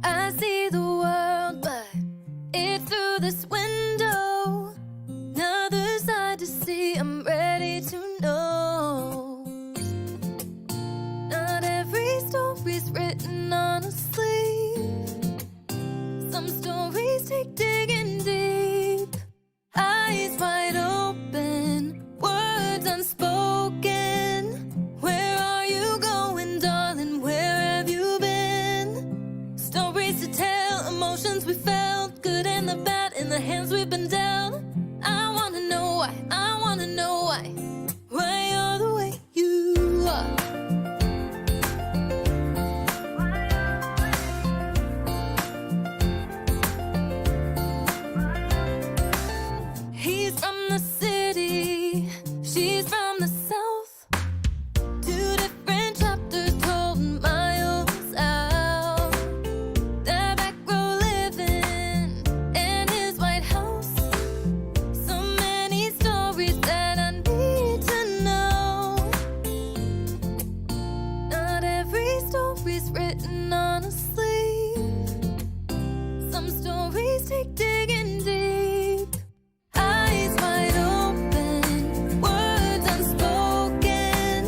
I see the world, but it's through this window. Another side to see, I'm ready to know. Not every story's written on a sleeve. Some stories take digging deep. Eyes wide open, words unspoken. Where are you going, darling? Where have you been? Stories to tell, emotions we felt, good and the bad in the hands we've been dealt. I wanna know why, I wanna know why you're the way you are. He's from the city, she's from the south. Two different chapters told miles out. That back row living in his White House. So many stories that I need to know. Not every story's written on a sleeve. Some stories take digging deep. Eyes wide open, words unspoken.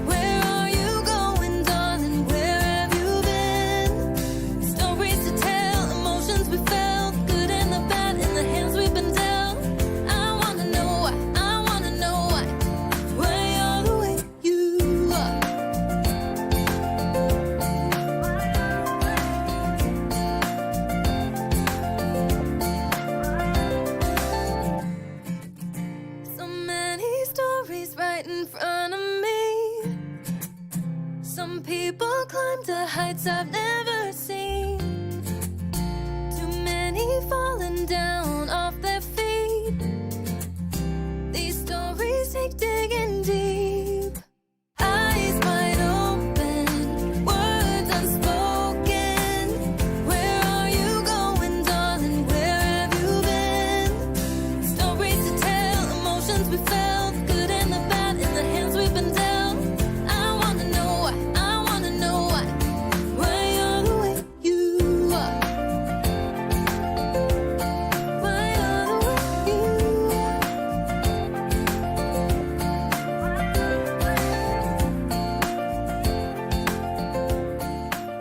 Where are you going, darling? Where have you been? Stories to tell, emotions we felt, good and the bad in the hands we've been dealt. I wanna know why, I wanna know why you're the way you are. So many stories right in front of me. Some people climb to heights I've never seen. Too many falling down off their feet. These stories take digging deep. Eyes wide open, words unspoken. Where are you going, darling? Where have you been? Stories to tell, emotions we felt, good and the bad in the hands we've been dealt. I wanna know why, I wanna know why you're the way you are. Why you're the way you are.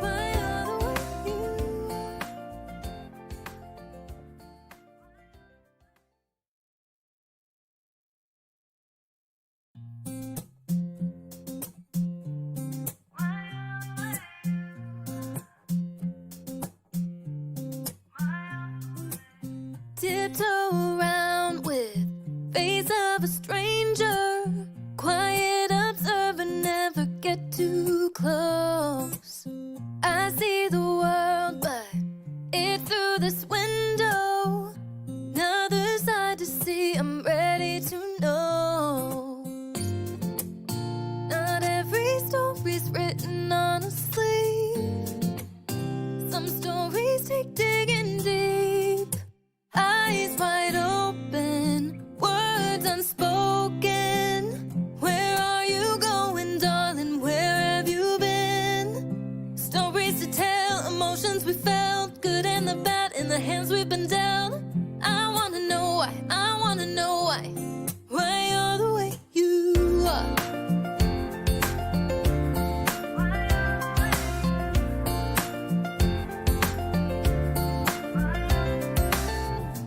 Why you're the way you are. Tiptoe around with face of a stranger. Quiet observer, never get too close. I see the world, but it's through this window. Another side to see, I'm ready to know. Not every story's written on a sleeve. Some stories take digging deep. Eyes wide open, words unspoken. Where are you going, darling? Where have you been? Stories to tell, emotions we felt, good and the bad in the hands we've been dealt. I wanna know why, I wanna know why you're the way you are.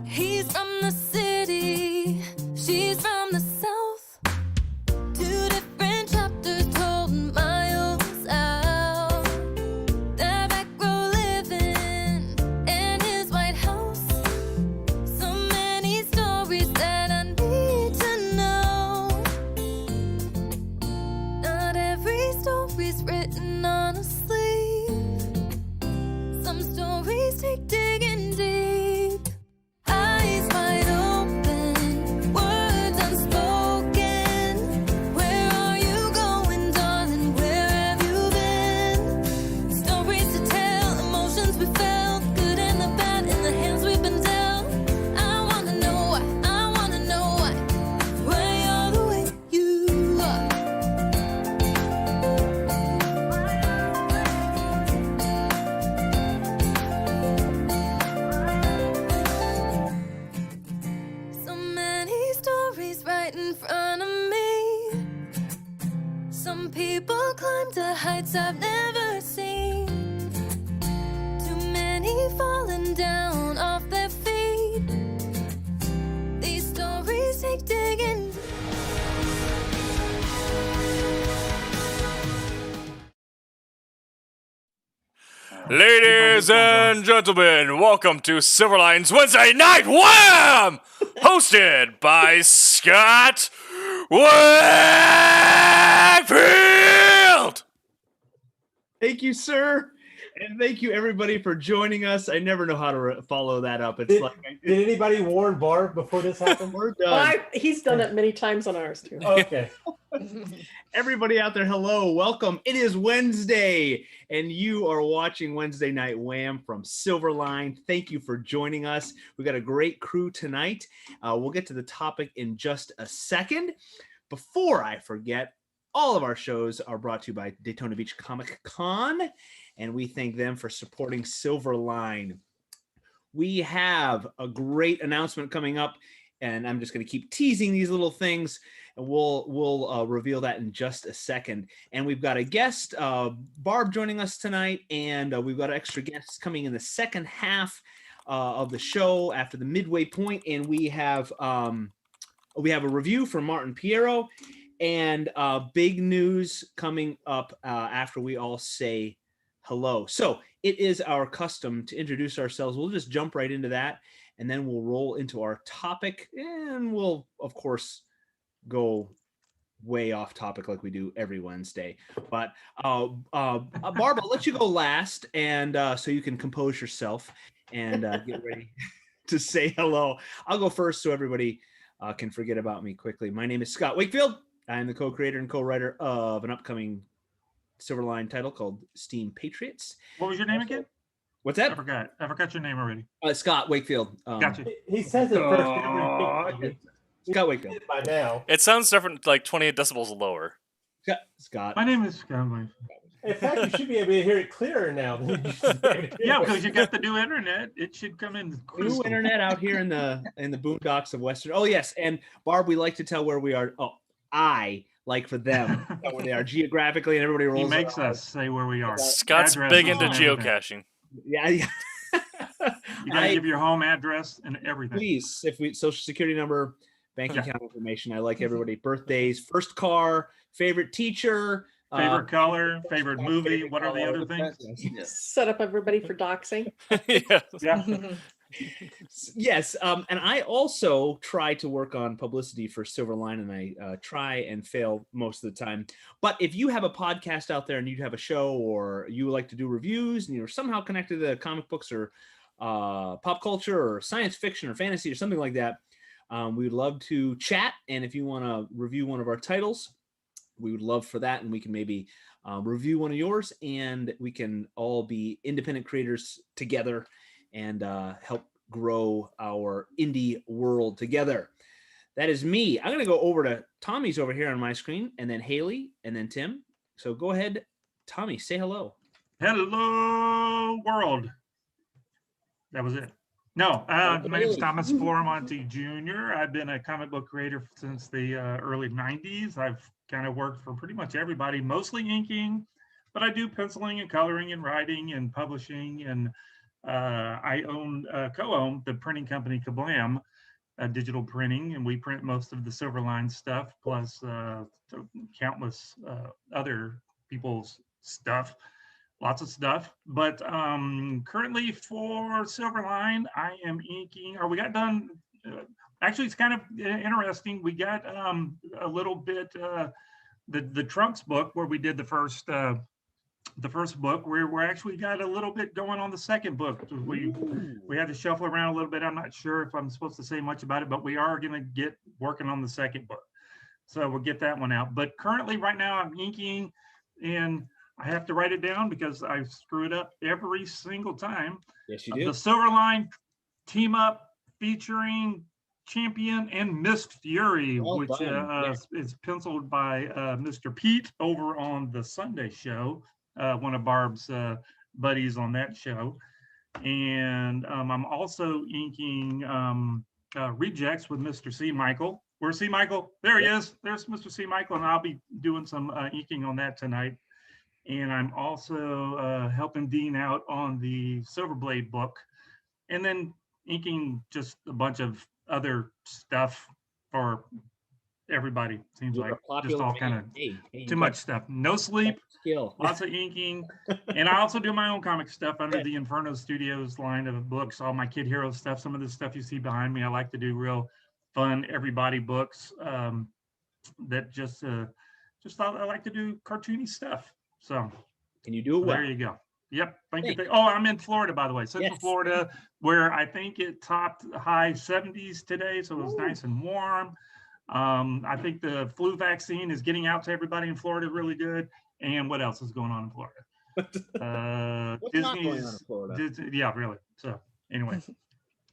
He's from the city, she's from the south. Two different chapters told miles out. That back row living in his White House. So many stories that I need to know. Not every story's written on a sleeve. Some stories take digging deep. Eyes wide open, words unspoken. Where are you going, darling? Where have you been? Stories to tell, emotions we felt, good and the bad in the hands we've been dealt. I wanna know why, I wanna know why you're the way you are. heights I've never seen. Too many falling down off their feet. These stories take digging. Ladies and gentlemen, welcome to Silverline's Wednesday Night WHAM! Hosted by Scott Wakefield! Thank you, sir. And thank you, everybody, for joining us. I never know how to follow that up. It's Did anybody warn Barb before this happened? We're done. He's done it many times on ours, too. Okay. Everybody out there, hello, welcome. It is Wednesday, and you are watching Wednesday Night WHAM from Silverline. Thank you for joining us. We got a great crew tonight. We'll get to the topic in just a second. Before I forget, all of our shows are brought to you by Daytona Beach Comic Con, and we thank them for supporting Silverline. We have a great announcement coming up, and I'm just going to keep teasing these little things, and we'll reveal that in just a second. And we've got a guest, Barb, joining us tonight, and we've got extra guests coming in the second half of the show after the midway point, and we have a review from Martin Piero, and big news coming up after we all say hello. So it is our custom to introduce ourselves. We'll just jump right into that, and then we'll roll into our topic, and we'll, of course, go way off topic like we do every Wednesday. But Barb, I'll let you go last, and so you can compose yourself and get ready to say hello. I'll go first so everybody can forget about me quickly. My name is Scott Wakefield. I am the co-creator and co-writer of an upcoming Silverline title called Steam Patriots. What was your name again? What's that? I forgot your name already. Scott Wakefield. Gotcha. He says it first. Scott Wakefield. By now. It sounds different, like 28 decibels lower. Scott. My name is Scott. In fact, you should be able to hear it clearer now. Yeah, because you got the new internet. It should come in. New internet out here in the boondocks of Western. Oh yes, and Barb, we like to tell where we are. Oh, I like for them where they are geographically, and everybody rolls. He makes us say where we are. Scott's Address big into and everything. geocaching. Yeah. You gotta give your home address and everything. Please, if we social security number, bank account information. I like everybody. Birthdays, first car, favorite teacher, Favorite color, favorite movie. What are the other things? Set up everybody for doxing. Yeah. Yeah. Yes, and I also try to work on publicity for Silverline, and I try and fail most of the time. But if you have a podcast out there and you have a show, or you like to do reviews, and you're somehow connected to comic books or pop culture or science fiction or fantasy or something like that, we would love to chat. And if you want to review one of our titles, we would love for that, and we can maybe review one of yours, and we can all be independent creators together and help grow our indie world together. That is me. I'm going to go over to Tommy's over here on my screen, and then Haley, and then Tim. So go ahead, Tommy, say hello. Hello, world. That was it. No, my name is Thomas Florimonte Jr. I've been a comic book creator since the early 90s. I've kind of worked for pretty much everybody, mostly inking, but I do penciling and coloring and writing and publishing, and I co-own the printing company Kablam, digital printing, and we print most of the Silverline stuff, plus countless other people's stuff, lots of stuff. But currently for Silverline, I am inking, or we got done, actually it's kind of interesting. We got a little bit, the Trunks book where we did the first book, we're actually got a little bit going on the second book. We had to shuffle around a little bit. I'm not sure if I'm supposed to say much about it, but we are going to get working on the second book. So we'll get that one out. But currently right now I'm inking, and I have to write it down because I screw it up every single time. Yes, you do. The Silverline team up featuring Champion and Mist Fury, Well which is penciled by Mr. Pete over on the Sunday show, one of Barb's buddies on that show. And I'm also inking Rejects with Mr. C. Michael. Where's C. Michael? There he is. There's Mr. C. Michael, and I'll be doing some inking on that tonight. And I'm also helping Dean out on the Silverblade book, and then inking just a bunch of other stuff for everybody. Seems You're a like just popular all kind man. of Hey, you too got much stuff. No sleep, skill. lots of inking, and I also do my own comic stuff under the Inferno Studios line of books. All my Kid Hero stuff. Some of the stuff you see behind me, I like to do real fun everybody books. That just thought I like to do cartoony stuff. So Can you do it well? there you go. Yep. Thank you. Thanks. Oh, I'm in Florida, by the way, Central Yes. Florida, where I think it topped high 70s today, so it was nice and warm. I think the flu vaccine is getting out to everybody in Florida really good. And what else is going on in Florida? What's not going on in Florida? Yeah, really. So anyway,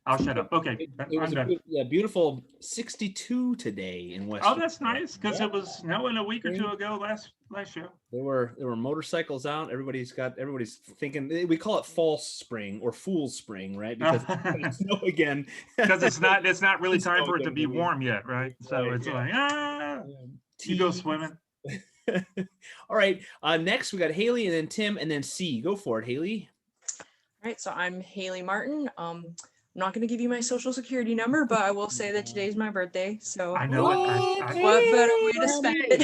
I'll shut up. Okay, It was I'm done. a beautiful 62 today in West. Oh, that's nice, because it was snowing a week or two ago last show. There were motorcycles out. Everybody's thinking we call it false spring or fool's spring, right? Because it's gonna snow again. Because it's not really time for it to be Snowing again. warm yet, right? So Right, it's yeah. like you go swimming. All right. Next we got Haley and then Tim and then C. Go for it, Haley. All right, so I'm Haley Martin. I'm not going to give you my social security number, but I will say that today's my birthday. So I know it. what better way to spend it?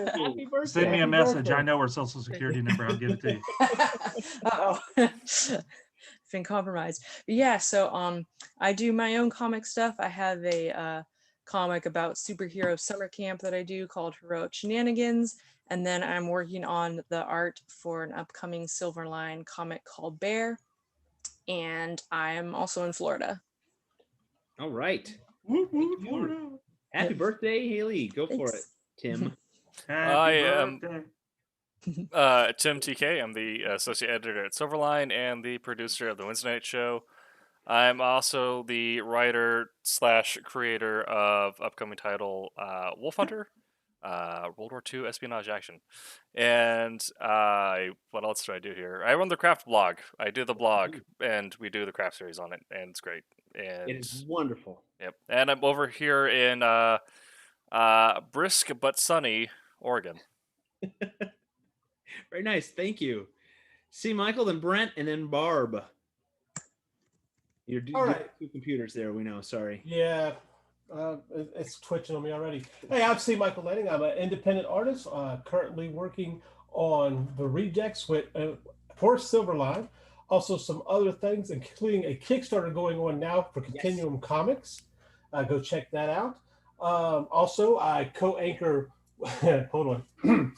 Happy birthday. Send me a Happy message. birthday. I know her social security number. I'll give it to you. Uh-oh. Been compromised. But yeah, so I do my own comic stuff. I have a comic about superhero summer camp that I do called Heroic Shenanigans. And then I'm working on the art for an upcoming Silverline comic called Bear. And I'm also in Florida. All right. Whoop, whoop, Thank you. Florida. Happy birthday, Haley. Go for it, Thanks. Tim. I Happy am- birthday. Tim TK. I'm the associate editor at Silverline and the producer of the Wednesday Night Show. I'm also the writer / creator of upcoming title Wolf Hunter, World War II espionage action. And what else do I do here? I run the craft blog. I do the blog, and we do the craft series on it, and it's great. And It is wonderful. yep. And I'm over here in brisk but sunny Oregon. Very nice. Thank you. See Michael, then Brent, and then Barb. You're All doing right. two computers there. We know. Sorry. Yeah, it's twitching on me already. Hey, I'm C. Michael Lanning. I'm an independent artist, currently working on the rejects with for Silverline. Also, some other things, including a Kickstarter going on now for Continuum Comics. Go check that out. Also, I co-anchor. Hold on.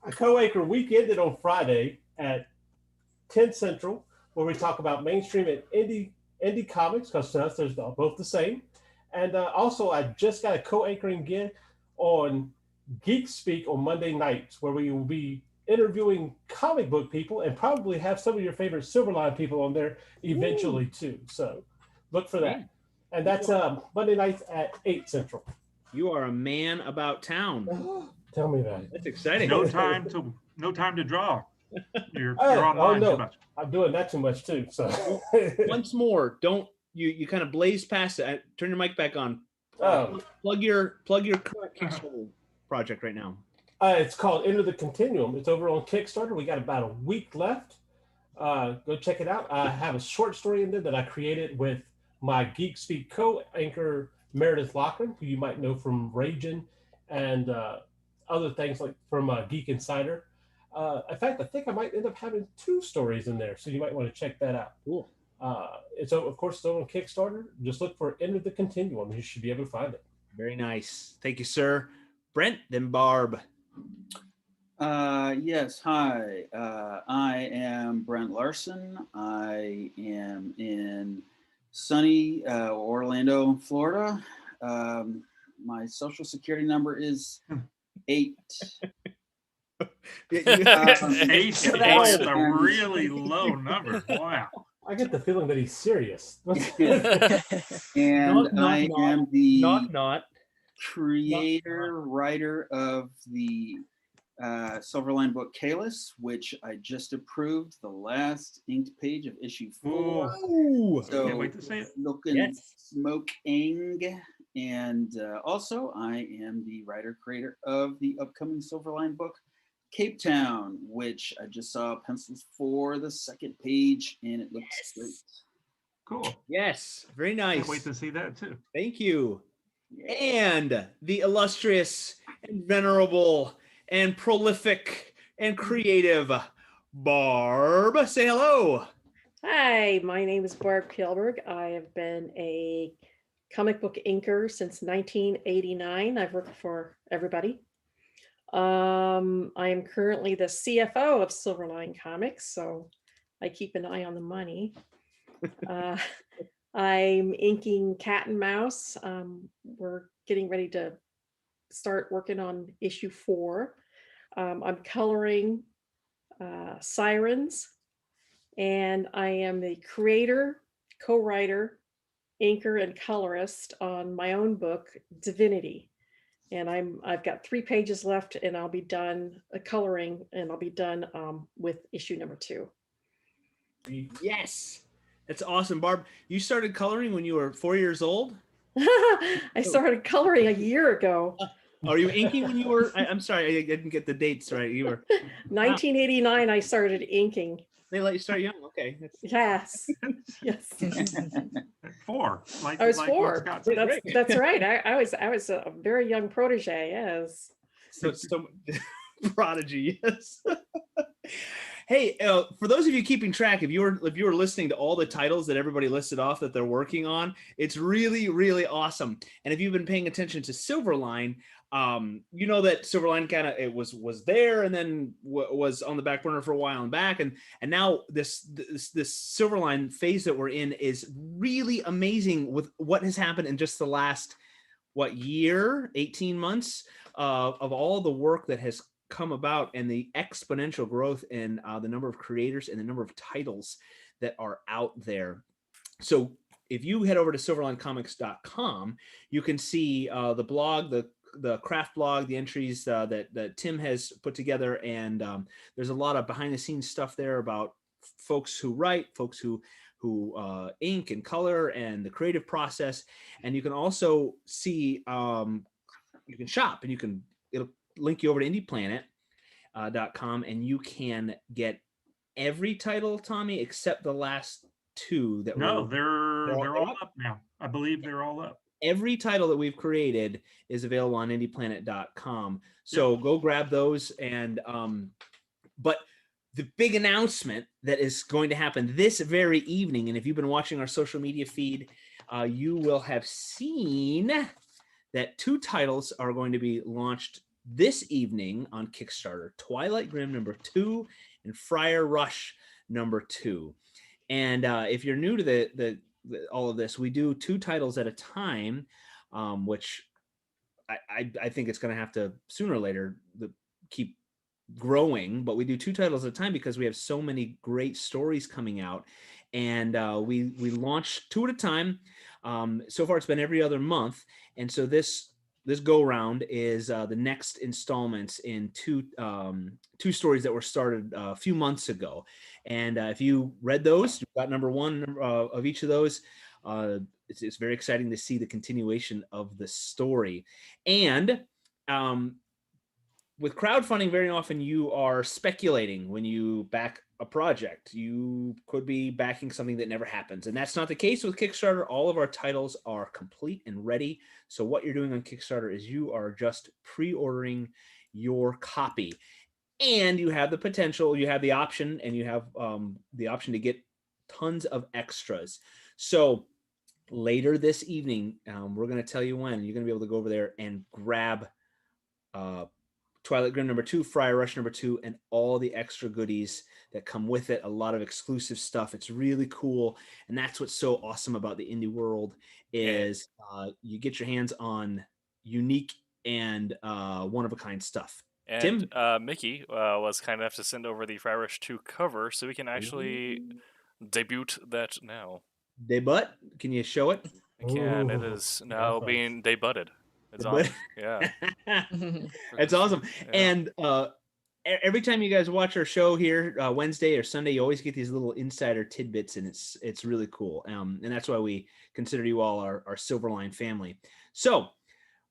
I co-anchor Weekended on Friday at 10 Central, where we talk about mainstream and indie comics, because to us, they're both the same. And also, I just got a co-anchoring gig on Geek Speak on Monday nights, where we will be interviewing comic book people and probably have some of your favorite Silverline people on there eventually too. So look for that. And that's Monday nights at 8 Central. You are a man about town. Tell me that. That's exciting. No time to draw. You're online no. too much. I'm doing that too much too. So Once more, don't you kind of blaze past it. Turn your mic back on. Oh. Plug your current Kickstarter project right now. It's called Enter the Continuum. It's over on Kickstarter. We got about a week left. Go check it out. I have a short story in there that I created with my Geek Speak co-anchor Meredith Lochran, who you might know from Ragin and other things like from Geek Insider. In fact, I think I might end up having 2 stories in there, so you might want to check that out. Cool. It's of course still on Kickstarter. Just look for Enter the Continuum. You should be able to find it. Very nice. Thank you, sir. Brent, then Barb. Yes, hi. I am Brent Larson. I am in sunny Orlando, Florida. My social security number is 8. 8 is a really low number. Wow. I get the feeling that he's serious. And I am the Not. creator, writer of the Silverline book Kalis, which I just approved the last inked page of issue 4. Ooh. So Can't wait to see it. looking Yes. smoking. And also I am the writer creator of the upcoming Silverline book Cape Town, which I just saw pencils for the second page, and it looks great. Cool. Yes, very nice. Can't wait to see that too. Thank you. Yeah. And the illustrious and venerable and prolific and creative Barb. Say hello. Hi, my name is Barb Kilberg. I have been a comic book inker since 1989. I've worked for everybody. I am currently the CFO of Silverline Comics, so I keep an eye on the money. I'm inking Cat and Mouse. We're getting ready to start working on issue 4. I'm coloring Sirens, and I am the creator, co-writer, inker, and colorist on my own book, Divinity. And I've got 3 pages left, and I'll be done coloring, and I'll be done with issue number 2. Yes, that's awesome, Barb. You started coloring when you were 4 years old. I started coloring a year ago. Are you inking when you were? I'm sorry, I didn't get the dates right. You were 1989. I started inking. They let you start young. Okay. Yes, yes. At 4. Like, I was like what 4. Scott said. That's right. I was a very young protege. Yes. So prodigy. Yes. Hey, for those of you keeping track, if you were listening to all the titles that everybody listed off that they're working on, it's really, really awesome. And if you've been paying attention to Silverline, you know that Silverline kind of it was there and then was on the back burner for a while and back, and now this Silverline phase that we're in is really amazing with what has happened in just the last year, 18 months of all the work that has come about and the exponential growth in the number of creators and the number of titles that are out there. So if you head over to silverlinecomics.com, you can see the blog, the craft blog, the entries that Tim has put together, and there's a lot of behind the scenes stuff there about folks who write, folks who ink and color, and the creative process. And you can also see you can shop, and it'll link you over to indieplanet.com, and you can get every title, Tommy, except the last 2 that they're all up now. I believe they're all up. Every title that we've created is available on indieplanet.com. So go grab those. And but the big announcement that is going to happen this very evening, and if you've been watching our social media feed, you will have seen that 2 titles are going to be launched this evening on Kickstarter: Twilight Grimm #2 and Friar Rush #2. And if you're new to all of this, we do 2 titles at a time, which I think it's going to have to sooner or later keep growing, but we do 2 titles at a time because we have so many great stories coming out, and we launch 2 at a time. So far it's been every other month, and so this go round is the next installments in 2 stories that were started a few months ago. And if you read those, you've got number 1 of each of those. It's very exciting to see the continuation of the story. And with crowdfunding, very often you are speculating when you back a project. You could be backing something that never happens. And that's not the case with Kickstarter. All of our titles are complete and ready. So what you're doing on Kickstarter is you are just pre-ordering your copy. And you have the potential, you have the option, and you have the option to get tons of extras. So later this evening, we're going to tell you when. You're going to be able to go over there and grab Twilight Grimm #2, Friar Rush #2, and all the extra goodies that come with it. A lot of exclusive stuff. It's really cool. And that's what's so awesome about the indie world is you get your hands on unique and one-of-a-kind stuff. And Tim? Mickey was kind enough to send over the Friar Rush 2 cover, so we can actually debut that now. Debut? Can you show it? I can. It Ooh, is now that's being debuted. It's on. Debut? Yeah. That's awesome. Yeah. And every time you guys watch our show here, Wednesday or Sunday, you always get these little insider tidbits, and it's really cool. And that's why we consider you all our Silverline family. So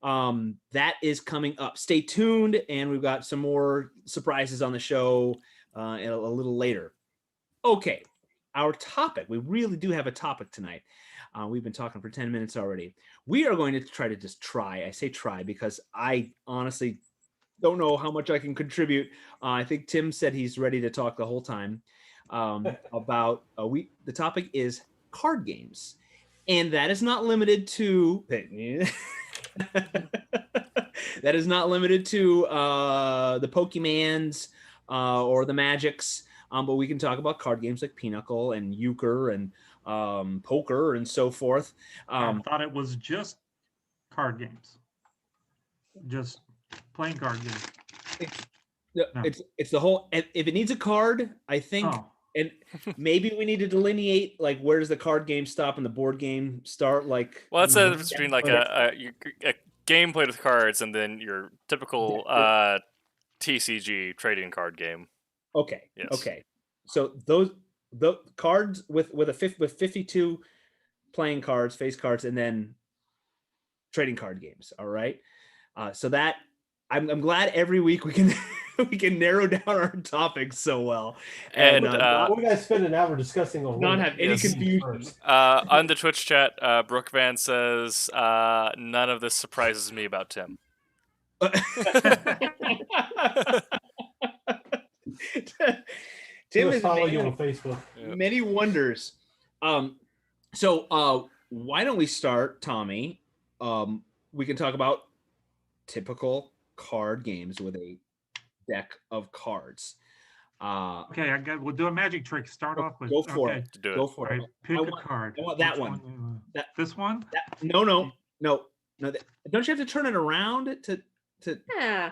That is coming up. Stay tuned, and we've got some more surprises on the show a little later. Okay, our topic. We really do have a topic tonight. We've been talking for 10 minutes already. We are going to try to just try. I say try because I honestly don't know how much I can contribute. I think Tim said he's ready to talk the whole time about the topic is card games, and that is not limited to that is not limited to the Pokemans or the Magics, but we can talk about card games like Pinochle and Euchre and poker and so forth. I thought it was just card games, just playing card games. It's the whole. If it needs a card, I think, and maybe we need to delineate like where does the card game stop and the board game start. Like, well, that's the difference between like a game played with cards and then your typical TCG trading card game. Okay. Yes. Okay. So the cards with 52 playing cards, face cards, and then trading card games. All right. So that I'm glad every week we can we can narrow down our topics so well. And we guys spend an hour discussing on not have any confusion. On the Twitch chat, Brooke Van says none of this surprises me about Tim. Tim is follow you on Facebook. Many wonders. So why don't we start, Tommy? We can talk about typical card games with a deck of cards. Okay, we'll do a magic trick. Start off with. Go for it. Go for it. It. Pick a card. I want that one. This one? No. Don't you have to turn it around to? Yeah.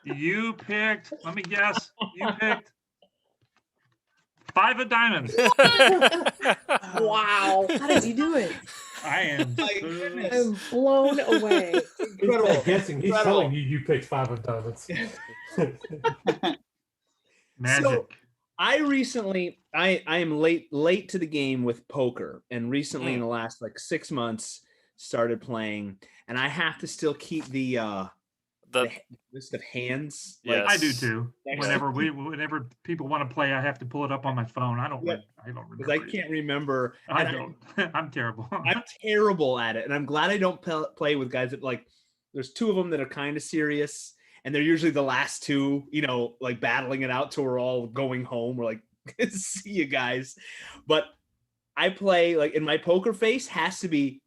You picked. Let me guess. You picked 5 of diamonds. Wow. How did you do it? I am. I'm blown away. Incredible. He's guessing. He's telling you picked 5 of diamonds. Magic. So, I am late to the game with poker, and recently in the last like 6 months started playing, and I have to still keep the list of hands. Yes. I do too. Whenever people want to play, I have to pull it up on my phone. I don't remember. Because I can't remember. I don't. I'm terrible. I'm terrible at it, and I'm glad I don't play with guys that like. There's 2 of them that are kind of serious, and they're usually the last 2. Like battling it out till we're all going home. We're like, see you guys. But I play like in my poker face has to be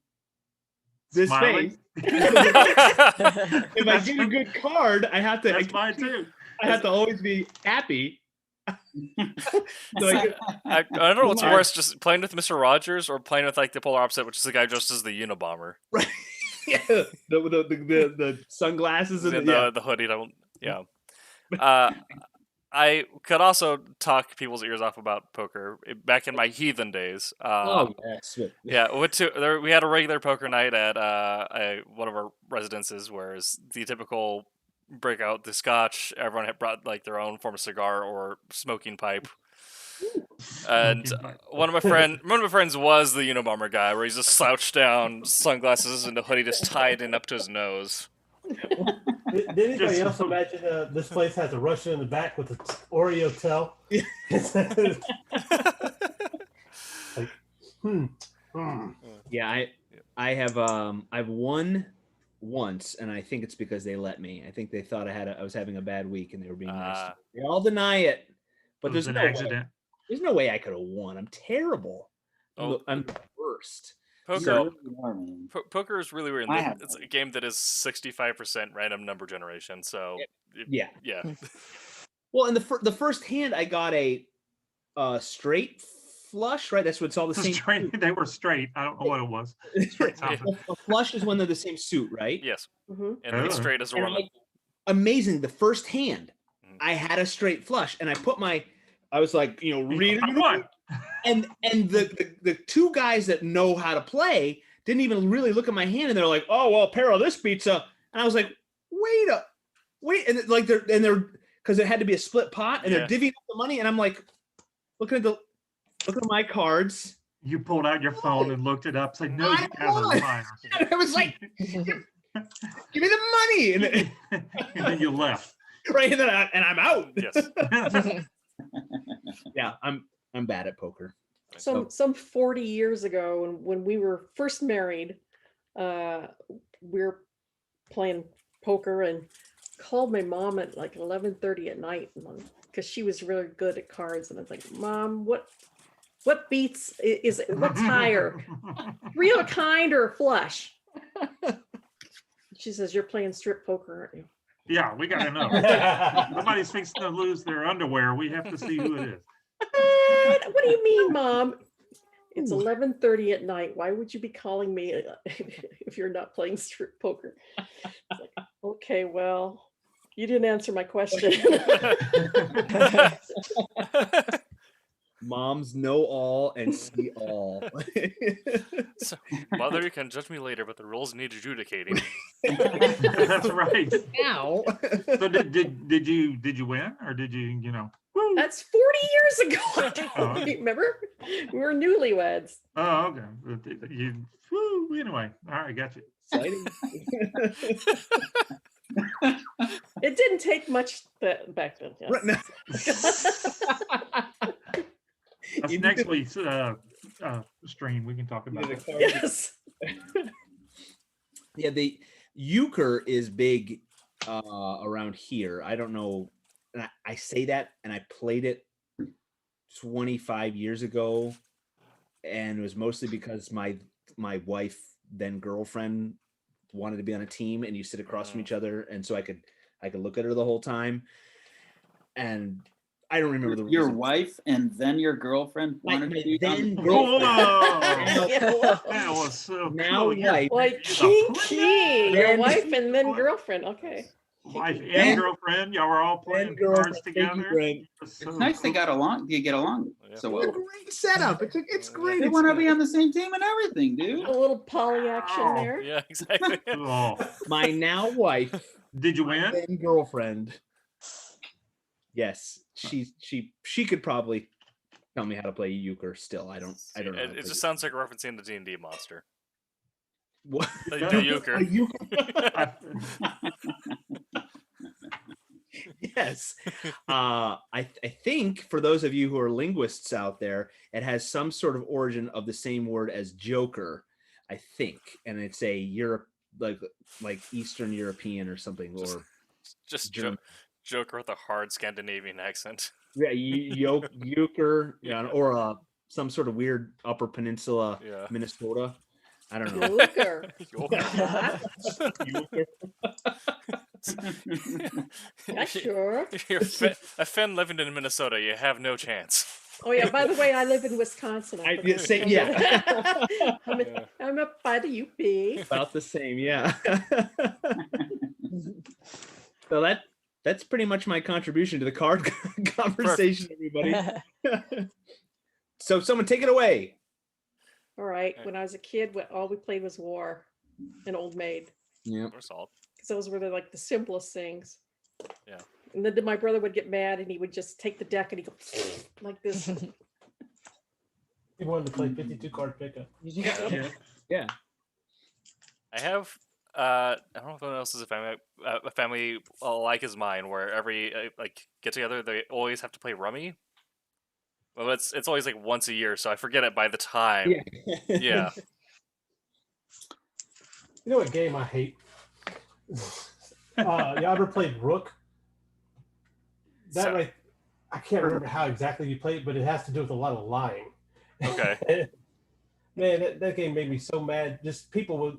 this Smiling. face. If I get a good card, I have to. That's mine too. I have to always be happy. I don't know what's worse, just playing with Mr. Rogers or playing with like the polar opposite, which is the guy dressed as the Unabomber. Right. Yeah. The sunglasses and the hoodie. I could also talk people's ears off about poker back in my heathen days. Yes. Yeah, we had a regular poker night at one of our residences, whereas the typical break out the scotch, everyone had brought like their own form of cigar or smoking pipe. And one of my friends was the Unabomber guy, where he's just slouched down, sunglasses and a hoodie just tied in up to his nose. Did anybody else imagine this place has a Russian in the back with an Oreo tail? Yeah, I've won once, and I think it's because they let me. I think they thought I was having a bad week, and they were being nice. They all deny it, but there's no accident. Way. There's no way I could have won. I'm terrible. I'm the worst. Poker is really weird. It's a game that is 65% random number generation. So yeah. Well, in the first hand, I got a straight flush. Right, that's what's all the same. Straight. They were straight. I don't know what it was. A flush is when they're the same suit, right? Yes. Mm-hmm. And straight is one. Amazing. The first hand, I had a straight flush, and I was like, reading. And the 2 guys that know how to play didn't even really look at my hand, and they're like, "Oh well, Pero, this beats a." And I was like, "Wait!" And like they're because it had to be a split pot, and they're divvying up the money, and I'm like, looking at my cards, You pulled out your phone and looked it up. Said, "No, you I guys are won." liars." I was like, "Give me the money," and then, And then you left. right, and I'm out. Yes. Yeah, I'm bad at poker. Some 40 years ago, when we were first married, we were playing poker and called my mom at like 11:30 at night because she was really good at cards, and I was like, "Mom, what beats is it? What's higher, three of a kind or a flush?" She says, "You're playing strip poker, aren't you?" Yeah, we got to know. Somebody's fixing to lose their underwear. We have to see who it is. What do you mean, Mom? It's 11:30 at night. Why would you be calling me if you're not playing strip poker? It's like, okay, well, you didn't answer my question. Moms know all and see all. So, Mother, you can judge me later, but the rules need adjudicating. That's right. Now, So did you win, or did you Woo. That's 40 years ago. Oh, okay. Remember? We were newlyweds. Oh, okay. Anyway, all right, got you. exciting. It didn't take much back then. Yes. Right now. That's You next did- week's stream. We can talk about it. Yes. Yeah, the euchre is big around here. I don't know. And I say that, and I played it 25 years ago, and it was mostly because my wife, then girlfriend, wanted to be on a team, and you sit across from each other, and so I could look at her the whole time. And I don't remember the Your reason. wife and then your girlfriend wanted My to be then on- girlfriend. That was so Now cool. Your wife. Like You're the kinky. Your Then- wife and then girlfriend. Okay. wife Then- and girlfriend, y'all were all playing Then girlfriend. cards Thank you, together. Brent. It was It's so nice they cool. got along. You get along Yeah. so It's a well. great setup. It's great. They It's want to be on the same team and everything, dude. A little poly action Oh. there. Yeah, exactly. Oh. my now wife, Did you win? then girlfriend. Yes, she could probably tell me how to play euchre. Still, I don't know. how to It play just sounds like referencing the D&D monster. What? The euchre. A euchre. Yes. I think for those of you who are linguists out there, it has some sort of origin of the same word as joker, I think, and it's a Europe like Eastern European or something, or Just German. Joker with a hard Scandinavian accent. Yeah, euchre, yeah, or some sort of weird Upper Peninsula, Yeah. Minnesota. I don't know. Euchre. Joker. Yeah, sure. You're a Finn living in Minnesota. You have no chance. Oh yeah. By the way, I live in Wisconsin. I did say, yeah. I'm up by the UP. About the same, yeah. So that's pretty much my contribution to the card conversation, everybody. So someone take it away. All right. When I was a kid, all we played was War and Old Maid, Yeah. Or salt. because those were like the simplest things. Yeah. And then my brother would get mad, and he would just take the deck and he'd go like this. He wanted to play 52 card pickup. Yeah. I have. I don't know if anyone else has a family like as mine, where every like get together, they always have to play rummy. Well, it's always like once a year, so I forget it by the time. Yeah. You know what game I hate? You ever played Rook? That So- right, I can't remember how exactly you played, but it has to do with a lot of lying. Okay. Man, that game made me so mad. Just people would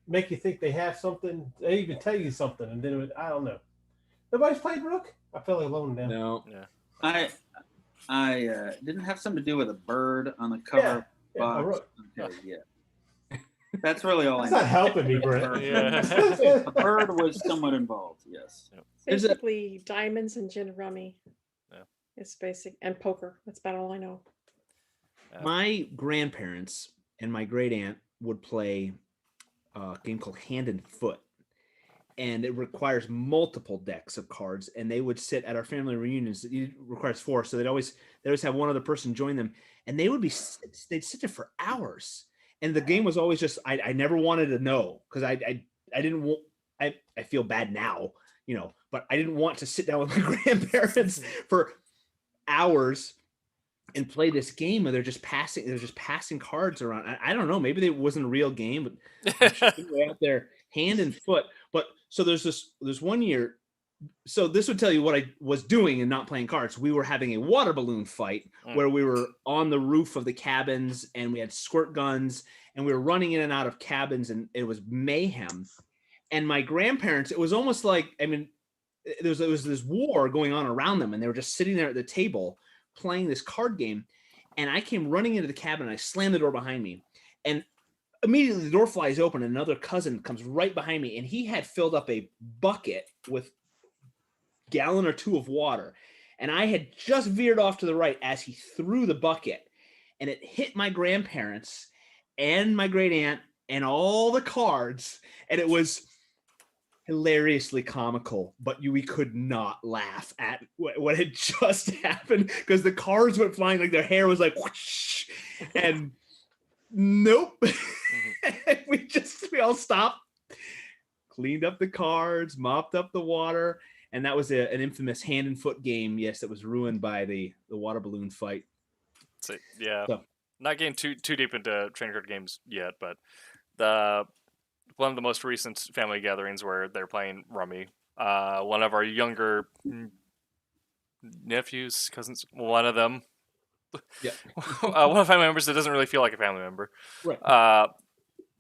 make you think they have something. They even tell you something, and then I don't know. Nobody's played Rook? I feel alone now. No. I didn't have something to do with a bird on the cover Yeah, a box. Rook. Okay, yeah. That's really all I That's know. not helping me, Brent. Yeah. A bird was somewhat involved, yes. There's a- Basically, diamonds and gin rummy. Yeah. It's basic, and poker. That's about all I know. My grandparents and my great aunt would play a game called Hand and Foot. and it requires multiple decks of cards, and they would sit at our family reunions. It requires 4, so they'd always have one other person join them, and they'd sit there for hours. And the game was always just I never wanted to know, because I didn't want, I feel bad now, but I didn't want to sit down with my grandparents for hours and play this game, and they're just passing cards around. I don't know, maybe it wasn't a real game, but I'm sure they were out there hand and foot. But so there's 1 year. So this would tell you what I was doing and not playing cards. We were having a water balloon fight where we were on the roof of the cabins, and we had squirt guns, and we were running in and out of cabins, and it was mayhem. And my grandparents, it was almost like, there was this war going on around them, and they were just sitting there at the table playing this card game. And I came running into the cabin, and I slammed the door behind me, and immediately the door flies open, and another cousin comes right behind me, and he had filled up a bucket with a gallon or 2 of water, and I had just veered off to the right as he threw the bucket, and it hit my grandparents and my great aunt and all the cards, and it was hilariously comical, but we could not laugh at what had just happened, because the cards went flying, like their hair was like whoosh, and nope. we all stopped, cleaned up the cards, mopped up the water, and that was an infamous hand and foot game, yes, that was ruined by the water balloon fight. So, yeah, so, not getting too deep into trading card games yet, but one of the most recent family gatherings where they're playing Rummy. One of our younger nephews, cousins, one of them, yeah, one of the family members that doesn't really feel like a family member, right.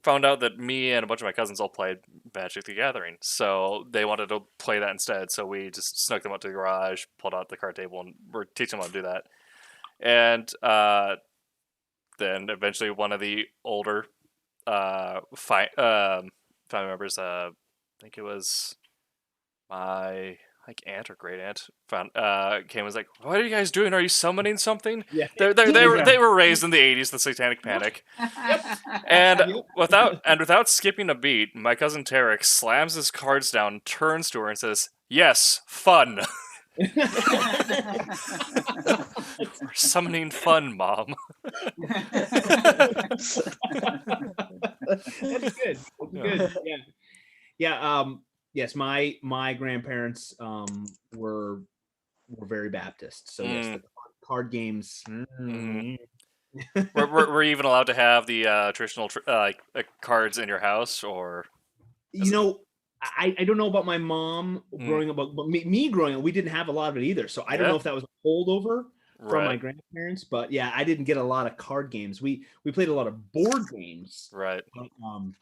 Found out that me and a bunch of my cousins all played Magic the Gathering, so they wanted to play that instead. So we just snuck them up to the garage, pulled out the card table, and we're teaching them how to do that. And then eventually one of the older family members, I think it was my aunt or great aunt, came and was like, "What are you guys doing? Are you summoning something?" Yeah. They were raised in the 80s, the Satanic Panic. And without skipping a beat, my cousin Tarek slams his cards down, turns to her, and says, "Yes, fun." We're summoning fun, Mom. That's good. That's good. Yeah. Yeah. Yes, my grandparents were very Baptist, so yes, the card games. Were you even allowed to have the traditional cards in your house, or? I don't know about my mom growing up, but me growing up, we didn't have a lot of it either. So I don't know if that was a holdover from my grandparents, but yeah, I didn't get a lot of card games. We played a lot of board games. Right.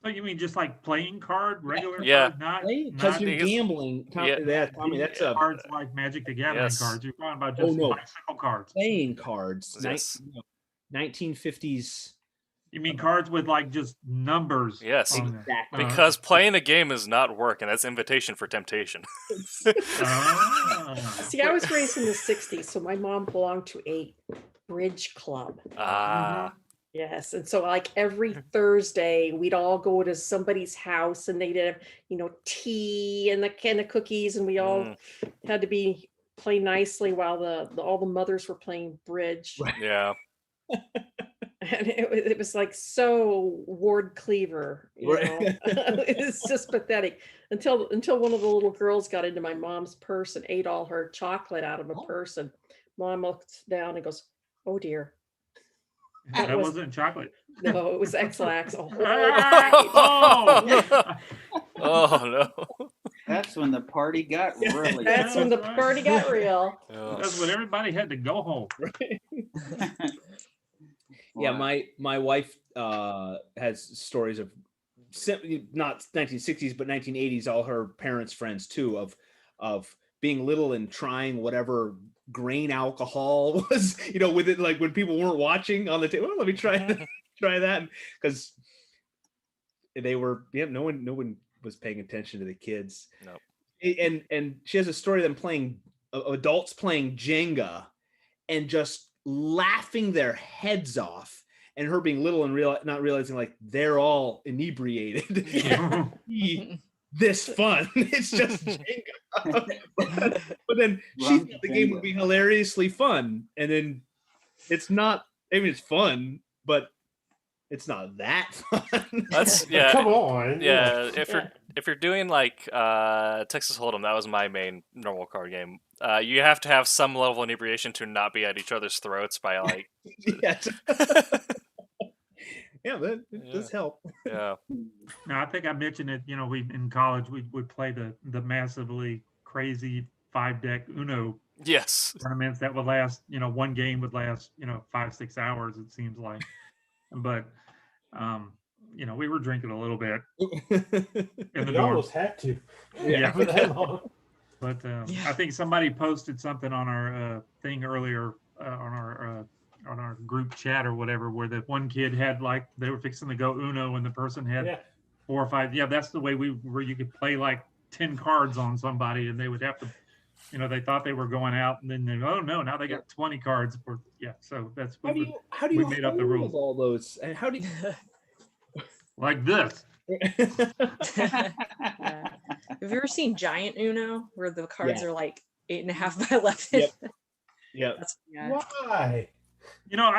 But you mean just like playing card, regular yeah. card, because you're gambling. Tommy, that's cards like Magic the Gathering cards. You're talking about just bicycle cards. Playing cards. Yes. 1950s. You mean cards with like just numbers? Yes, exactly. Because playing a game is not work, and that's invitation for temptation. See, I was raised in the 60s, so my mom belonged to a bridge club. Yes, and so like every Thursday, we'd all go to somebody's house, and they'd have tea and the can of cookies, and we all had to play nicely while all the mothers were playing bridge. Right. Yeah. And it was like so Ward Cleaver, It's just pathetic until one of the little girls got into my mom's purse and ate all her chocolate out of a purse, and Mom looks down and goes, "Oh dear, that wasn't chocolate." No, it was X-Lax. Oh no. That's when the party got really. That's when the party got real. That's when everybody had to go home. Yeah, my wife has stories of not 1960s but 1980s. All her parents' friends too of being little and trying whatever grain alcohol was, with it, like when people weren't watching on the table. Let me try that, because they were no one was paying attention to the kids. No. And she has a story of them adults playing Jenga and just laughing their heads off, and her being little and not realizing like they're all inebriated. this fun. It's just Jenga. But then she thought the game would be hilariously fun, and then it's not. I mean, it's fun, but it's not that fun. That's yeah. Come on. Yeah, if you're doing like Texas Hold'em, that was my main normal card game. You have to have some level of inebriation to not be at each other's throats by like. Yes. Yeah, that does help. Yeah. Now I think I mentioned it. We in college we would play the massively crazy 5-deck Uno Yes. tournaments that would last. One game would last 5-6 hours. It seems like, but we were drinking a little bit in the You dorm. almost had to. Yeah. For that long. But I think somebody posted something on our thing earlier on our group chat or whatever, where the one kid had like they were fixing to go Uno and the person had 4 or 5. Yeah, that's the way where you could play like 10 cards on somebody and they would have to, they thought they were going out and then they oh no, now they got 20 cards for So that's what how do you made up the rules. all those? And how do you like this? Yeah. Have you ever seen Giant Uno, where the cards are like 8.5 by 11? Yep. Why?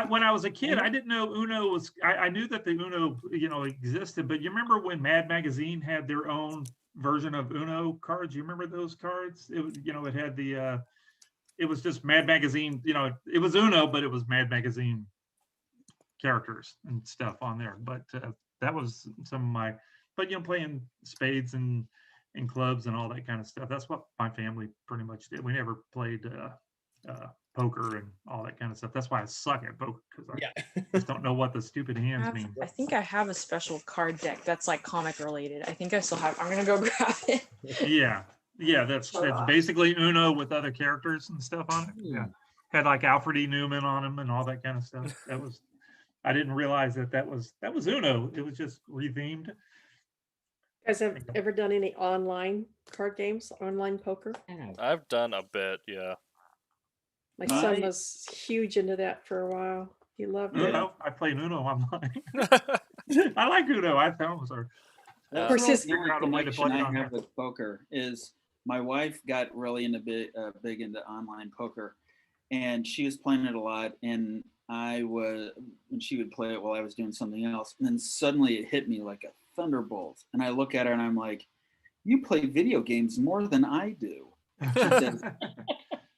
When I was a kid, I didn't know Uno was. I knew that the Uno, existed. But you remember when Mad Magazine had their own version of Uno cards? You remember those cards? It it had the. It was just Mad Magazine. It was Uno, but it was Mad Magazine characters and stuff on there. But that was some of my. But playing spades and clubs and all that kind of stuff. That's what my family pretty much did. We never played poker and all that kind of stuff. That's why I suck at poker, because I just don't know what the stupid hands mean. I think I have a special card deck that's like comic related. I think I still have. I'm gonna go grab it. Yeah, that's basically Uno with other characters and stuff on it. Yeah, had like Alfred E. Newman on them and all that kind of stuff. I didn't realize that was Uno. It was just rethemed. You guys have ever done any online card games, online poker? I've done a bit, yeah. My son was huge into that for a while. He loved it. Uno. I play Uno online. I like Uno. I thought it was Of course, the only connection I have with poker is my wife got really into big into online poker, and she was playing it a lot. And when she would play it while I was doing something else, and then suddenly it hit me like a thunderbolt. And I look at her and I'm like, "You play video games more than I do." She says,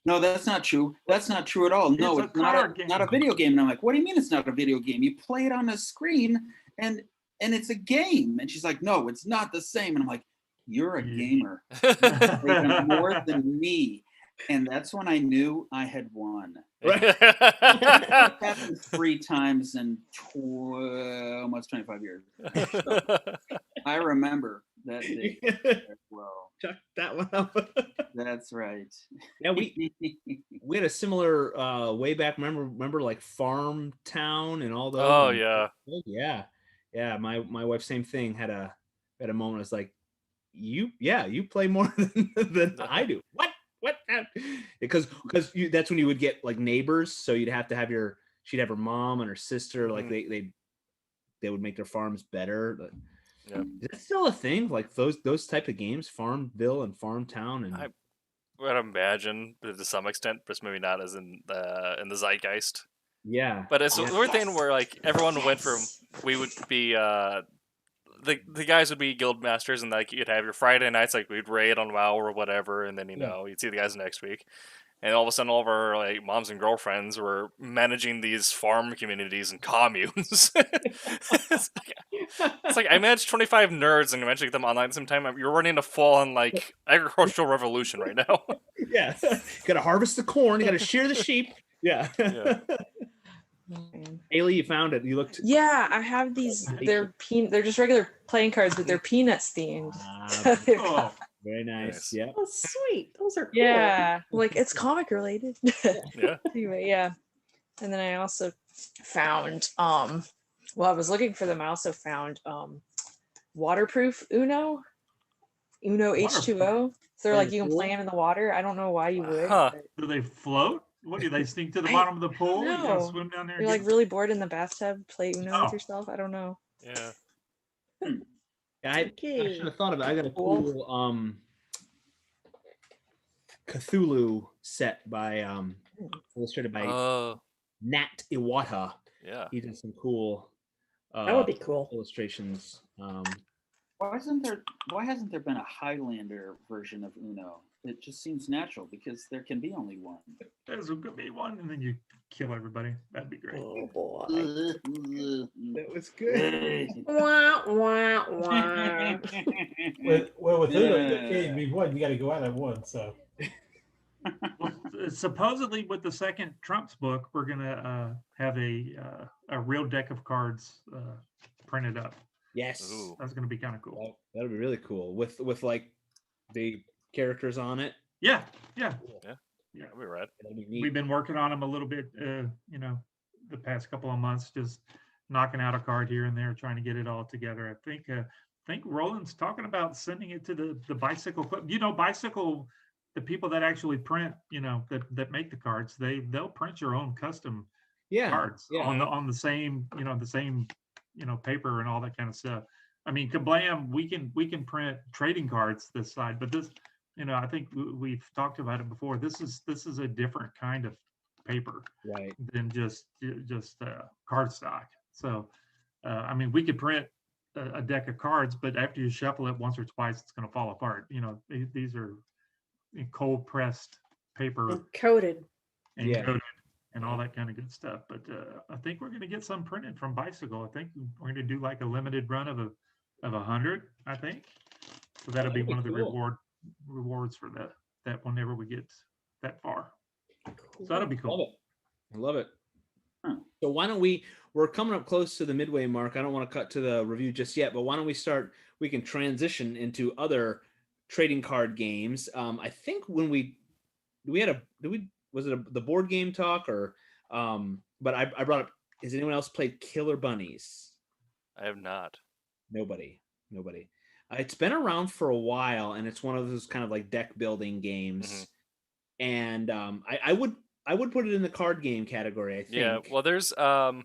"No, that's not true. That's not true at all. No, it's not a video game." And I'm like, "What do you mean it's not a video game? You play it on a screen and it's a game." And she's like, "No, it's not the same." And I'm like, "You're a gamer. You play more than me." And that's when I knew I had won. It happened 3 times in almost 25 years. So I remember that day as well. Chuck that one up. That's right. Yeah, we had a similar way back. Remember like Farm Town and all those. Oh yeah. Yeah. My wife, same thing. Had a moment. It's like, you play more than I do. What? Because that's when you would get like neighbors. So you'd have to have she'd have her mom and her sister. Like they would make their farms better. Yeah. Is that still a thing? Like those type of games, Farmville and Farm Town, and I would imagine to some extent, but maybe not as in the zeitgeist. Yeah. But it's a weird thing where like everyone went from we would be the guys would be guild masters, and like you'd have your Friday nights, like we'd raid on WoW or whatever, and then you'd see the guys next week. And all of a sudden, all of our like moms and girlfriends were managing these farm communities and communes. It's like I managed 25 nerds and eventually get them online at the same time. You're running a full-on like agricultural revolution right now. Yeah, got to harvest the corn. You got to shear the sheep. Yeah. Haley, you found it. You looked. Yeah, I have these. They're just regular playing cards, but they're peanuts themed. Very nice. Yeah. Oh, sweet. Those are cool. Yeah, like it's comic related. Yeah. Anyway, yeah. And then I also found I was looking for them. I also found waterproof Uno H2O. So they're like you can play them in the water. I don't know why you would. Huh. Do they float? What do they sink to the bottom of the pool? No. You gotta swim down there. You're like really bored in the bathtub, play Uno with yourself. I don't know. Yeah. I Okay. should have thought of it. I got a Cool. cool Cthulhu set by illustrated by Oh, Nat Iwata. yeah. He did some cool That would be cool. illustrations. Why hasn't there been a Highlander version of Uno? It just seems natural because there can be only one. There's a good be one, and then you kill everybody. That'd be great. Oh boy. That was good. Wah, wah, wah. With Uno, Yeah. there can't be one. You got to go out at one. So Well, supposedly with the second Trump's book, we're gonna have a real deck of cards printed up. Yes. Ooh. That's gonna be kind of cool. That'll be really cool with like the characters on it. Yeah. That'd be rad. That'll be neat. We've been working on them a little bit, the past couple of months, just knocking out a card here and there, trying to get it all together. I think Roland's talking about sending it to the bicycle club. Bicycle, the people that actually print, that make the cards, they'll print your own custom cards on the same, paper and all that kind of stuff. I mean, Kablam, we can print trading cards this side, but this, I think we've talked about it before. This is a different kind of paper, right, than just cardstock. So, I mean, we could print a deck of cards, but after you shuffle it once or twice, it's going to fall apart. These are cold pressed paper, Coated. and coated and all that kind of good stuff. But I think we're going to get some printed from Bicycle. I think we're going to do like a limited run of 100, I think. So that'll be one of the rewards for that whenever we get that far. So that'll be cool. I love it. Huh. So why don't we're coming up close to the midway mark. I don't want to cut to the review just yet, but why don't we can transition into other trading card games. I think when was it the board game talk or but I brought up, has anyone else played Killer Bunnies? I have not. Nobody. It's been around for a while, and it's one of those kind of like deck building games. And I would put it in the card game category, I think. Yeah, well, there's to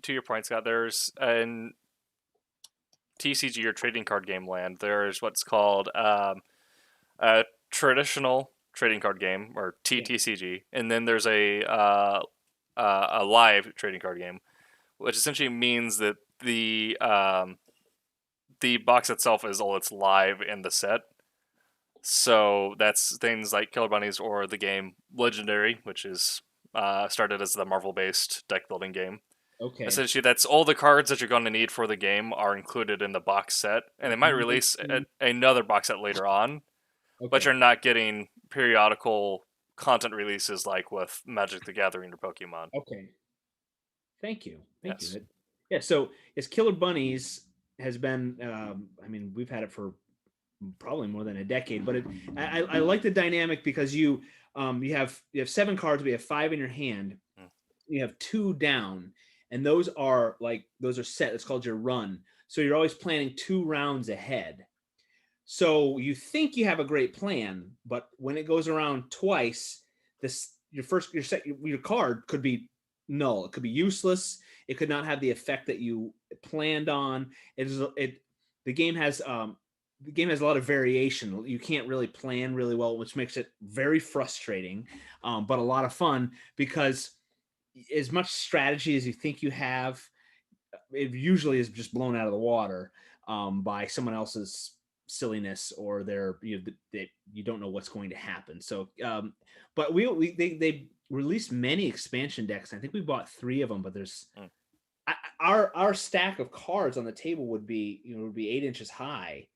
your point, Scott. There's in TCG or trading card game land. There's what's called a traditional trading card game or TTCG, and then there's a live trading card game, which essentially means that the box itself is all that's live in the set. So that's things like Killer Bunnies or the game Legendary, which is started as the Marvel-based deck building game. Okay. Essentially, that's all the cards that you're going to need for the game are included in the box set, and they might release another box set later on, but you're not getting periodical content releases like with Magic the Gathering or Pokemon. Okay. Thank you. Yes. Yeah. So Killer Bunnies has been. I mean, we've had it for probably more than a decade, but I like the dynamic because you have 7 cards, but you have 5 in your hand. You have 2 down, and those are set. It's called your run. So you're always planning 2 rounds ahead. So you think you have a great plan, but when it goes around twice, your card could be null. It could be useless. It could not have the effect that you planned on. The game has a lot of variation. You can't really plan really well, which makes it very frustrating, but a lot of fun because as much strategy as you think you have, it usually is just blown out of the water by someone else's silliness or you don't know what's going to happen. So, but they released many expansion decks. I think we bought 3 of them, but there's our stack of cards on the table would be 8 inches high.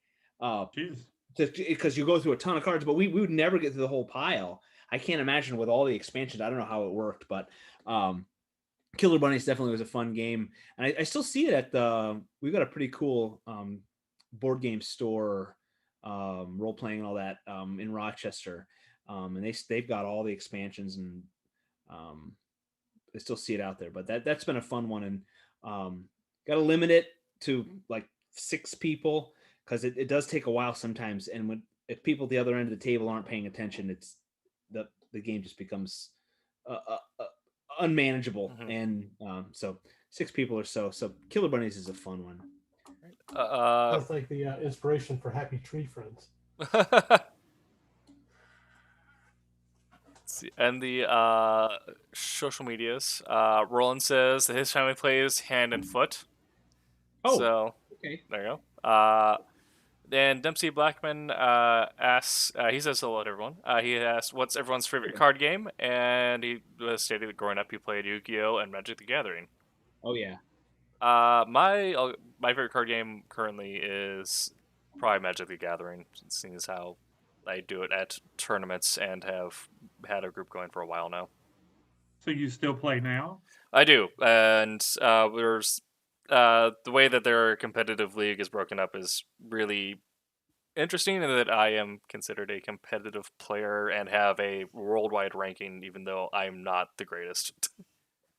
Because you go through a ton of cards, but we would never get through the whole pile. I can't imagine with all the expansions. I don't know how it worked, but Killer Bunnies definitely was a fun game, and I still see it we've got a pretty cool board game store, role playing and all that in Rochester, and they've got all the expansions, and I still see it out there. But that's been a fun one, and got to limit it to like 6 people. Because it does take a while sometimes, and if people at the other end of the table aren't paying attention, it's the game just becomes unmanageable. And so 6 people or so. So Killer Bunnies is a fun one. Sounds like the inspiration for Happy Tree Friends. Let's see. And the social medias. Roland says that his family plays hand and foot. Oh, So okay. there you go. And Dempsey Blackman asks, he says hello to everyone. He asked, what's everyone's favorite card game? And he was stating that growing up he played Yu-Gi-Oh! And Magic the Gathering. Oh yeah. My favorite card game currently is probably Magic the Gathering, seeing as how I do it at tournaments and have had a group going for a while now. So you still play now? I do, and there's the way that their competitive league is broken up is really interesting, in that I am considered a competitive player and have a worldwide ranking, even though I'm not the greatest.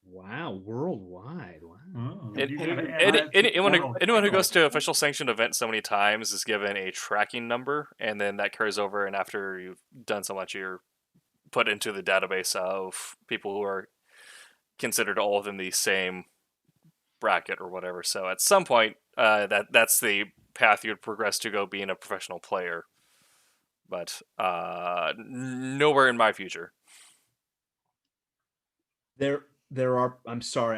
Wow, worldwide. Wow. Oh, It- you it- gotta Any- add to anyone, who, world anyone who goes title. to official sanctioned event so many times is given a tracking number, and then that carries over. And after you've done so much, you're put into the database of people who are considered all within the same bracket or whatever. So at some point, that's the path you'd progress to go being a professional player. But nowhere in my future. There are. I'm sorry.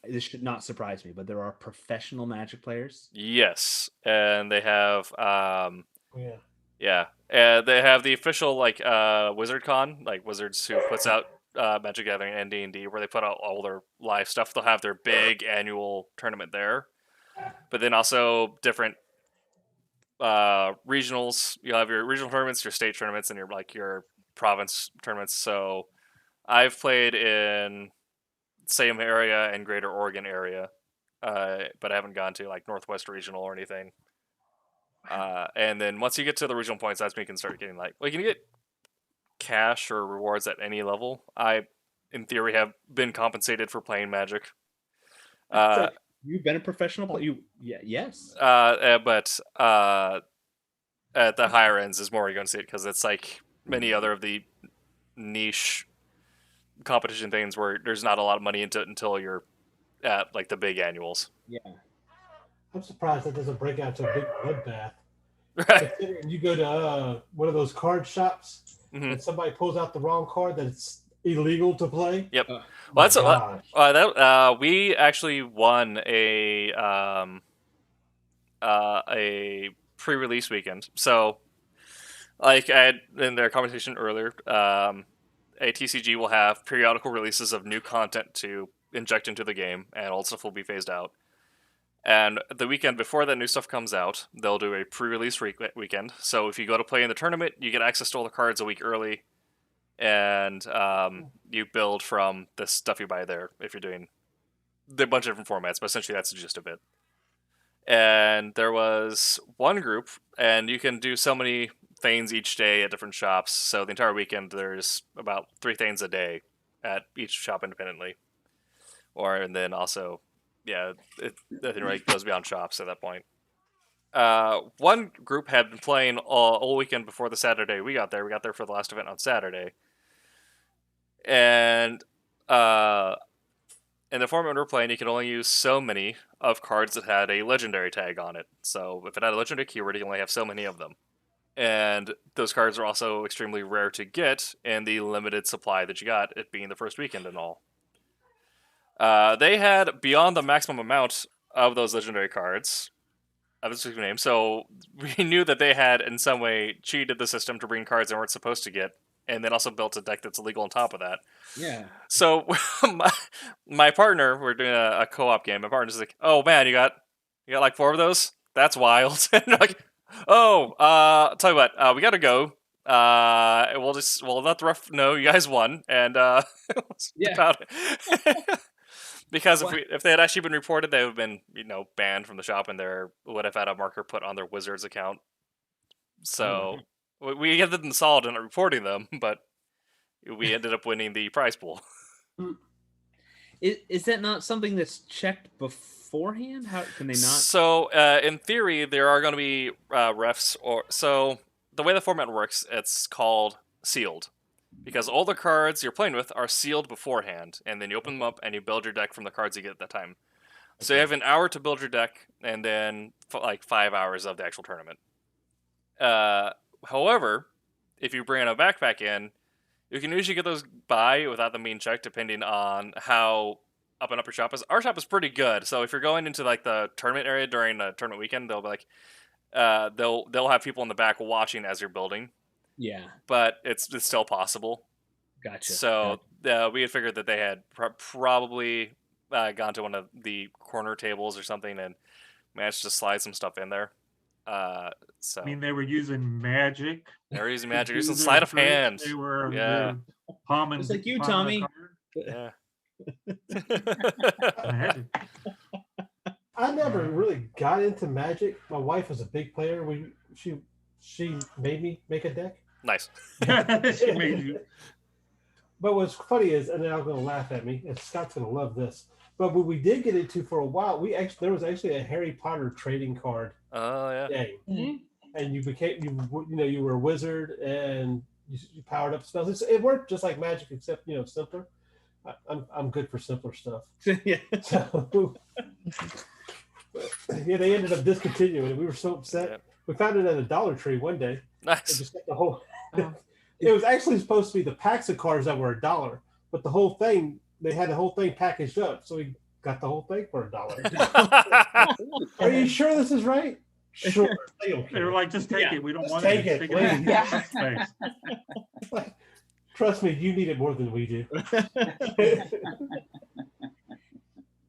This should not surprise me, but there are professional Magic players. Yes, and they have Yeah. yeah, they have the official WizardCon, like Wizards who puts out Magic Gathering and D&D, where they put out all their live stuff. They'll have their big annual tournament there, but then also different regionals. You'll have your regional tournaments, your state tournaments, and your province tournaments. So I've played in same area and Greater Oregon area, but I haven't gone to like Northwest Regional or anything. And then once you get to the regional points, that's when you can start getting you can get cash or rewards at any level. I, in theory, have been compensated for playing Magic. You've been a professional player. Yes. But at the higher ends is more you're going to see it, because it's like many other of the niche competition things where there's not a lot of money into it until you're at like the big annuals. Yeah. I'm surprised that doesn't break out to a big bloodbath. Right. Considering you go to one of those card shops Mhm. and somebody pulls out the wrong card that it's illegal to play. Yep. Uh, Well, that's Gosh. we actually won a pre-release weekend. So, like I had in their conversation earlier, a TCG will have periodical releases of new content to inject into the game, and old stuff will be phased out. And the weekend before that new stuff comes out, they'll do a pre-release weekend. So if you go to play in the tournament, you get access to all the cards a week early, and you build from the stuff you buy there. If you're doing a bunch of different formats, but essentially that's the gist of it. And there was one group, and you can do so many things each day at different shops. So the entire weekend, there's about 3 things a day at each shop independently. And then also, yeah, nothing really goes beyond shops at that point. One group had been playing all weekend before the Saturday we got there. We got there for the last event on Saturday. And in the format we're playing, you could only use so many of cards that had a legendary tag on it. So if it had a legendary keyword, you can only have so many of them. And those cards are also extremely rare to get in the limited supply that you got, it being the first weekend and all. They had beyond the maximum amount of those legendary cards of a specific name, so we knew that they had in some way cheated the system to bring cards they weren't supposed to get, and then also built a deck that's illegal on top of that. Yeah. So my partner, we're doing a co-op game. My partner's like, "Oh man, you got like 4 of those? That's wild." And they're like, "Oh, I'll tell you what, we gotta go. We'll let the ref know you guys won, and Yeah. about it." Because Wow. if they had actually been reported, they would have been banned from the shop, and they would have had a marker put on their Wizards account. So we had them solid in reporting them, but we ended up winning the prize pool. Is that not something that's checked beforehand? How can they not? So in theory, there are going to be refs, so the way the format works, it's called sealed. Because all the cards you're playing with are sealed beforehand, and then you open them up and you build your deck from the cards you get at that time. So you have an hour to build your deck, and then like 5 hours of the actual tournament. However, if you bring a backpack in, you can usually get those by without them being checked, depending on how up and up your shop is. Our shop is pretty good, so if you're going into like the tournament area during the tournament weekend, they'll be like, they'll have people in the back watching as you're building. Yeah, but it's still possible. gotcha. So we had figured that they had probably gone to one of the corner tables or something and managed to slide some stuff in there. So I mean, they were using magic. they were using magic, using sleight of hand. They were Yeah. palming. Just like you, palming Tommy. a card. Yeah. Magic. I never really got into Magic. My wife was a big player. She made me make a deck. Nice. She made you. But what's funny is, and they're all going to laugh at me, and Scott's going to love this. But what we did get into for a while, there was actually a Harry Potter trading card Oh yeah. game, and you were a wizard and you powered up spells. It worked just like Magic, except simpler. I'm good for simpler stuff. Yeah. So, yeah, they ended up discontinuing it. We were so upset. Yeah. We found it at a Dollar Tree one day. They Nice. just got the whole. It was actually supposed to be the packs of cards that were $1, but the whole thing, they had the whole thing packaged up, so we got the whole thing for $1. Are you sure this is right? Sure. They were like, just take it. We don't want take it. it, Take please. Space. Trust me, you need it more than we do.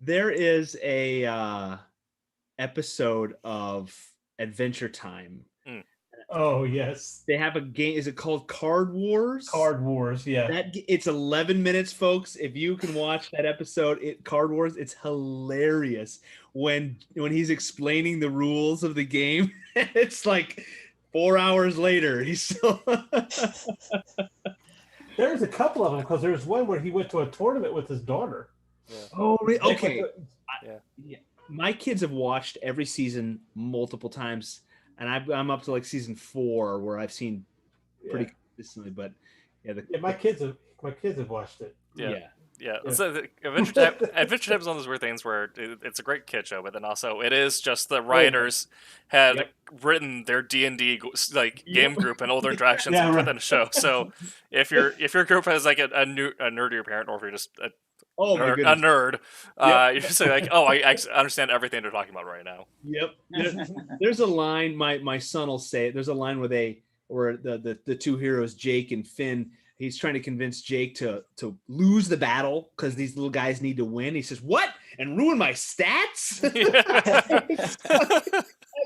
There is a episode of Adventure Time. Oh yes, They have a game. Is it called Card Wars? Card Wars. Yeah. It's 11 minutes, folks. If you can watch that episode, Card Wars, it's hilarious when he's explaining the rules of the game. It's like 4 hours later. He's still. There's a couple of them because there's one where he went to a tournament with his daughter. Yeah. Oh, okay. Yeah. My kids have watched every season multiple times, and I'm up to like season 4 where I've seen pretty consistently. But my kids have watched it. Yeah. Yeah. So Adventure Time is one of those weird things where it's a great kid show, but then also it is just the writers had written their D&D game group and all their interactions and put in a show. So if your group has like a nerdier parent, or if you're just a nerd, you're just like, oh, I understand everything they're talking about right now. Yep. There's a line my son will say. There's a line where the two heroes, Jake and Finn. He's trying to convince Jake to lose the battle because these little guys need to win. He says, "What? And ruin my stats?" I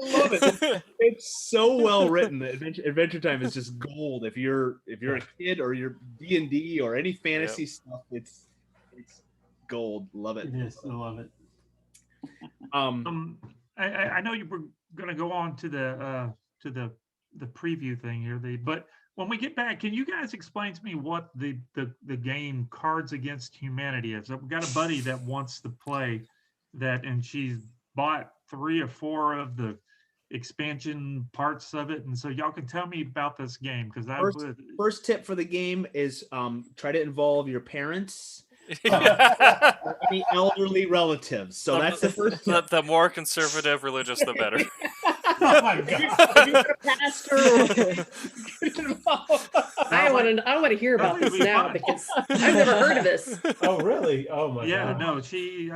love it. It's so well written. Adventure Time is just gold. If you're a kid or you're D&D or any fantasy stuff, it's gold. Love it. It is. I love it. I know you were going to go on to the preview thing here, but when we get back, can you guys explain to me what the game Cards Against Humanity is? I've got a buddy that wants to play that, and she's bought 3 or 4 of the expansion parts of it, and so y'all can tell me about this game because first tip for the game is try to involve your parents. Any elderly relatives. So that's the first tip. The more conservative religious, the better. Oh my god! If you're a pastor, I want to hear about this now because I've never heard of this. Oh really? Oh my god! Yeah, no, she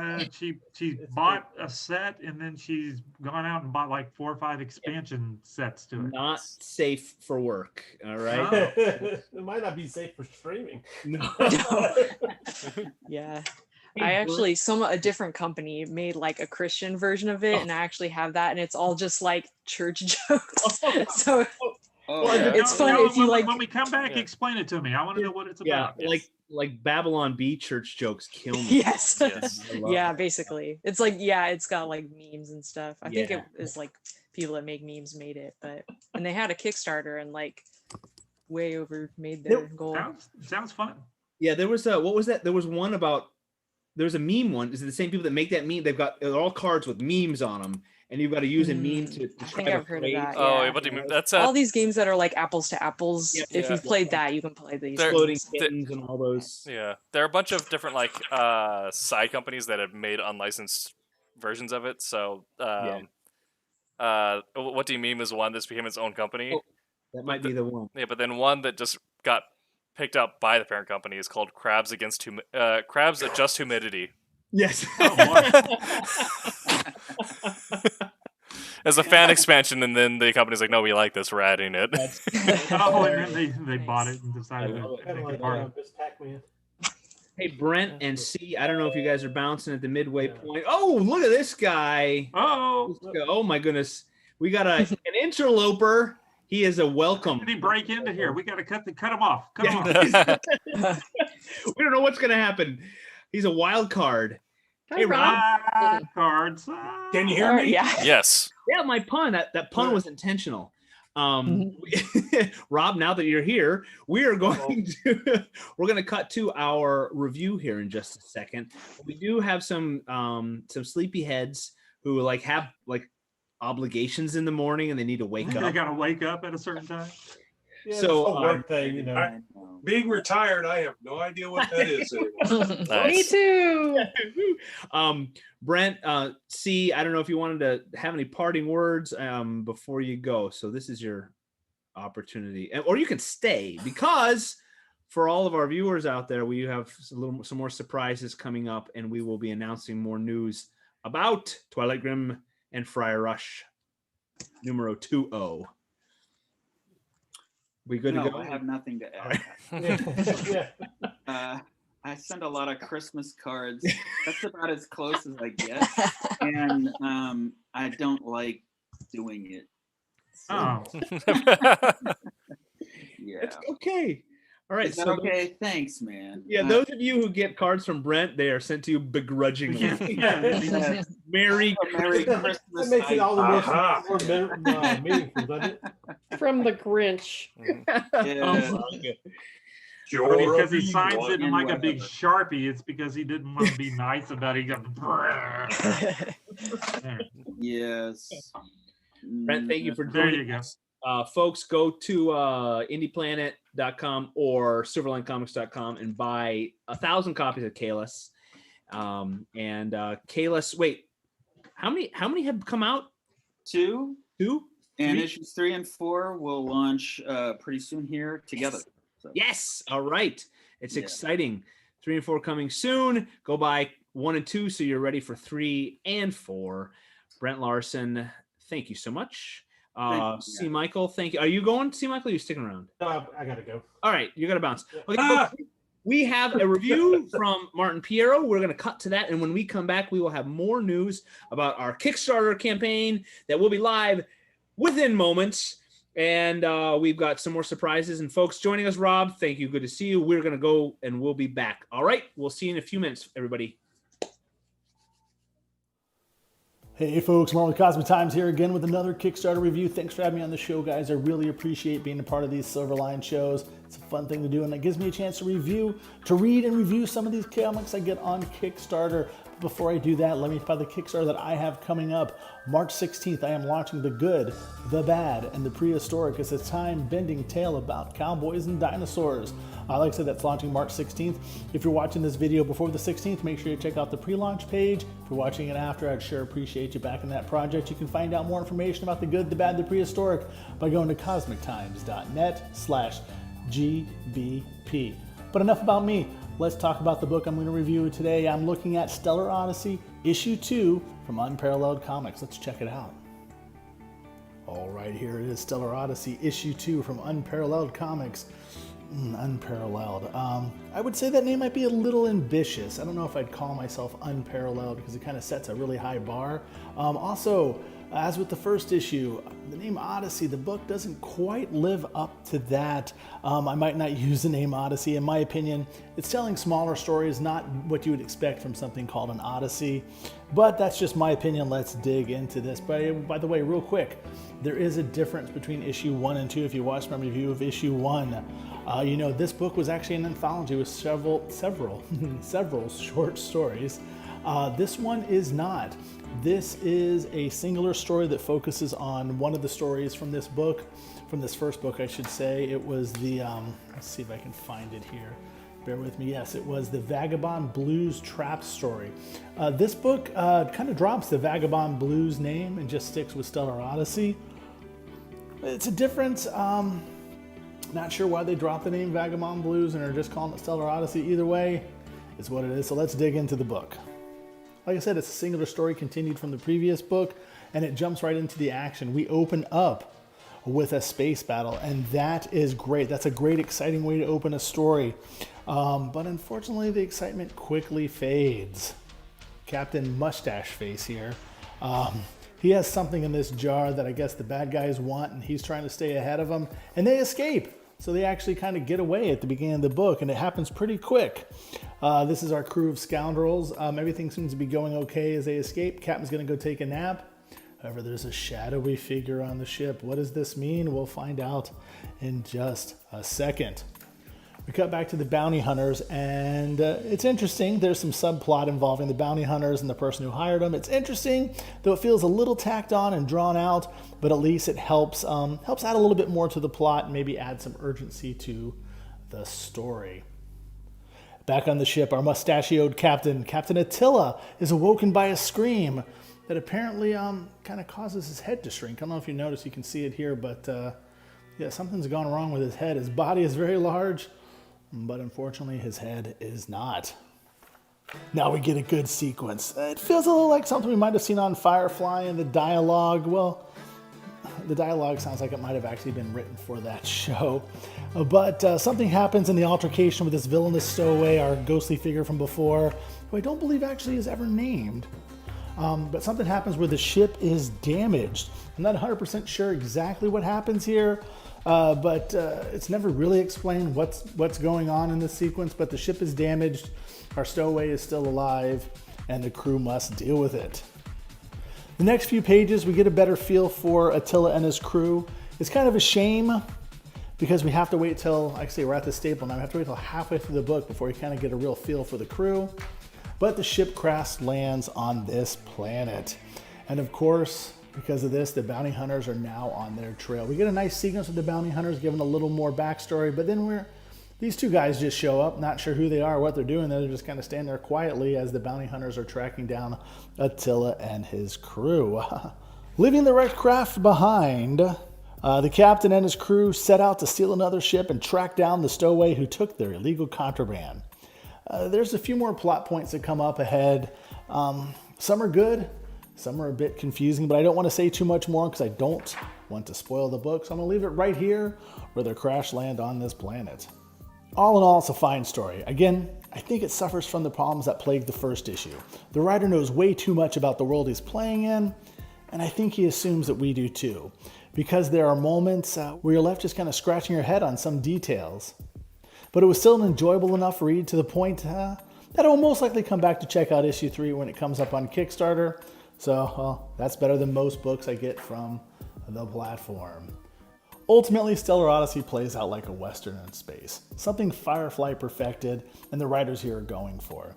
bought a set and then she's gone out and bought like 4 or 5 expansion sets to it. Not safe for work. All right. Oh. It might not be safe for streaming. No. Yeah. I actually, a different company made like a Christian version of it, and I actually have that, and it's all just like church jokes. So it's fun if you like. When we come back, explain it to me. I want to know what it's about. Yeah, like Babylon Bee church jokes kill me. Yes. Yeah, it. basically. It's like, it's got like memes and stuff. I think Yeah. it is like people that make memes made it, and they had a Kickstarter and like way over made their goal. Sounds fun. Yeah, there was what was that? There was one about. There's a meme one. Is it the same people that make that meme? They're all cards with memes on them, and you've got to use a meme to I think I've heard of that. Oh, yeah. what do you mean? That's all these games that are like apples to apples. Yep. If you've played that, you can play these. Exploding Kittens and all those. Yeah, there are a bunch of different like side companies that have made unlicensed versions of it. So, Yeah. What Do You Mean was one that's became its own company. Oh, that might be the one. Yeah, but then one that just got picked up by the parent company is called Crabs Adjust Humidity. Yes. As a fan expansion, and then the company's like, no, we like this, we're adding it. Oh, and then they bought it and decided I love to it. Kind take of it like apart. Miss Pac-Man. Hey, Brent and C, I don't know if you guys are bouncing at the midway point. Oh, look at this guy. Oh, Oh my goodness. We got an interloper. He is a welcome. did he break into here? We got to cut him off. Cut him off. We don't know what's going to happen. He's a wild card. Hey, Rob. Cards. Can you hear me? Yeah. Yes. Yeah, my pun. That pun was intentional. Rob, now that you're here, we are going to cut to our review here in just a second. We do have some sleepyheads who have obligations in the morning and they need to wake They up. got to wake up at a certain time. Yeah, So, it's a work thing, you know. I know. Being retired, I have no idea what that is anymore. Me Nice. too. Brent, C, I don't know if you wanted to have any parting words before you go. So this is your opportunity, or you can stay, because for all of our viewers out there, we have some more surprises coming up, and we will be announcing more news about Twilight Grimm and Friar Rush numero 2-0. We good No, to go? I have nothing to add. Yeah. I send a lot of Christmas cards. That's about as close as I get, and I don't like doing it. So, Oh, yeah. It's okay. All right. Is that okay? Thanks, man. Yeah, those of you who get cards from Brent, they are sent to you begrudgingly. Yeah. Merry Merry That Christmas. makes it all the Aha. more meaningful, doesn't it? From the Grinch. Yeah. because he Jorah signs be it in one. like a big Sharpie. It's because he didn't want to be nice about it. He got there. Yes. Brent, thank you for There joining you go. us. Folks, go to indieplanet.com or silverlinecomics.com and buy 1,000 copies of Kalis. And Kalis, wait, how many have come out? 2 2? and 3? issues 3 and 4 will launch pretty soon here together. So, Yes. All right. It's Yeah. exciting. 3 and 4 coming soon. Go buy 1 and 2 so you're ready for 3 and 4. Brent Larson, thank you so much. Thank you. C. Michael, thank you. Are you going, C. Michael? Or are you sticking around? No, I gotta go. All right, you got to bounce. Okay, Ah! folks, we have a review from Martin Piero. We're going to cut to that, and when we come back, we will have more news about our Kickstarter campaign that will be live within moments. And we've got some more surprises. And folks, joining us, Rob, thank you. Good to see you. We're going to go, and we'll be back. All right, we'll see you in a few minutes, everybody. Hey folks, Mark with Cosmic Times here again with another Kickstarter review. Thanks for having me on the show, guys. I really appreciate being a part of these Silverline shows. It's a fun thing to do, and it gives me a chance to read and review some of these comics I get on Kickstarter. Before I do that, let me talk about the Kickstarter that I have coming up. March 16th, I am launching The Good, the Bad, and the Prehistoric. It's a time-bending tale about cowboys and dinosaurs. Like I said, that's launching March 16th. If you're watching this video before the 16th, make sure you check out the pre-launch page. If you're watching it after, I'd sure appreciate you backing that project. You can find out more information about The Good, the Bad, the Prehistoric by going to cosmictimes.net/GBP. But enough about me. Let's talk about the book I'm going to review today. I'm looking at Stellar Odyssey, Issue 2 from Unparalleled Comics. Let's check it out. All right, here it is, Stellar Odyssey, Issue 2 from Unparalleled Comics. Unparalleled. I would say that name might be a little ambitious. I don't know if I'd call myself unparalleled because it kind of sets a really high bar. Also, as with the first issue, the name Odyssey, the book doesn't quite live up to that. I might not use the name Odyssey. In my opinion, it's telling smaller stories, not what you would expect from something called an Odyssey. But that's just my opinion. Let's dig into this. By the way, real quick, there is a difference between issue 1 and 2. If you watched my review of issue 1, you know this book was actually an anthology with several short stories. This one is not. This is a singular story that focuses on one of the stories from this book, from this first book, I should say. It was the, let's see if I can find it here. Bear with me. Yes, it was the Vagabond Blues Trap story. This book kind of drops the Vagabond Blues name and just sticks with Stellar Odyssey. It's a difference. Not sure why they dropped the name Vagabond Blues and are just calling it Stellar Odyssey. Either way, it's what it is. So let's dig into the book. Like I said, it's a singular story continued from the previous book, and it jumps right into the action. We open up with a space battle, and that is great. That's a great, exciting way to open a story. But unfortunately, the excitement quickly fades. Captain Mustache Face here. He has something in this jar that I guess the bad guys want, and he's trying to stay ahead of them, and they escape. So they actually kind of get away at the beginning of the book, and it happens pretty quick. This is our crew of scoundrels. Everything seems to be going okay as they escape. Captain's going to go take a nap. However, there's a shadowy figure on the ship. What does this mean? We'll find out in just a second. We cut back to the bounty hunters, and it's interesting. There's some subplot involving the bounty hunters and the person who hired them. It's interesting, though it feels a little tacked on and drawn out, but at least it helps add a little bit more to the plot and maybe add some urgency to the story. Back on the ship, our mustachioed captain, Captain Attila, is awoken by a scream that apparently kind of causes his head to shrink. I don't know if you notice, you can see it here, but yeah, something's gone wrong with his head. His body is very large, but unfortunately his head is not. Now we get a good sequence. It feels a little like something we might have seen on Firefly, and the dialogue, well, the dialogue sounds like it might have actually been written for that show. But something happens in the altercation with this villainous stowaway, our ghostly figure from before, who I don't believe actually is ever named. But something happens where the ship is damaged. I'm not 100% sure exactly what happens here, but it's never really explained what's going on in this sequence, but the ship is damaged, our stowaway is still alive, and the crew must deal with it. The next few pages, we get a better feel for Attila and his crew. It's kind of a shame because we have to wait till, like I say, we're at the staple now, we have to wait till halfway through the book before we kind of get a real feel for the crew. But the ship crash lands on this planet. And of course, because of this, the bounty hunters are now on their trail. We get a nice sequence with the bounty hunters, given a little more backstory, but then these two guys just show up, not sure who they are, what they're doing. They're just kind of standing there quietly as the bounty hunters are tracking down Attila and his crew. Leaving the wrecked craft behind, the captain and his crew set out to steal another ship and track down the stowaway who took their illegal contraband. There's a few more plot points that come up ahead. Some are good, some are a bit confusing, but I don't want to say too much more because I don't want to spoil the book. So I'm going to leave it right here where they crash land on this planet. All in all, it's a fine story. Again, I think it suffers from the problems that plagued the first issue. The writer knows way too much about the world he's playing in, and I think he assumes that we do too, because there are moments where you're left just kind of scratching your head on some details. But it was still an enjoyable enough read to the point that I will most likely come back to check out issue 3 when it comes up on Kickstarter. So, well, that's better than most books I get from the platform. Ultimately, Stellar Odyssey plays out like a Western in space, something Firefly perfected and the writers here are going for.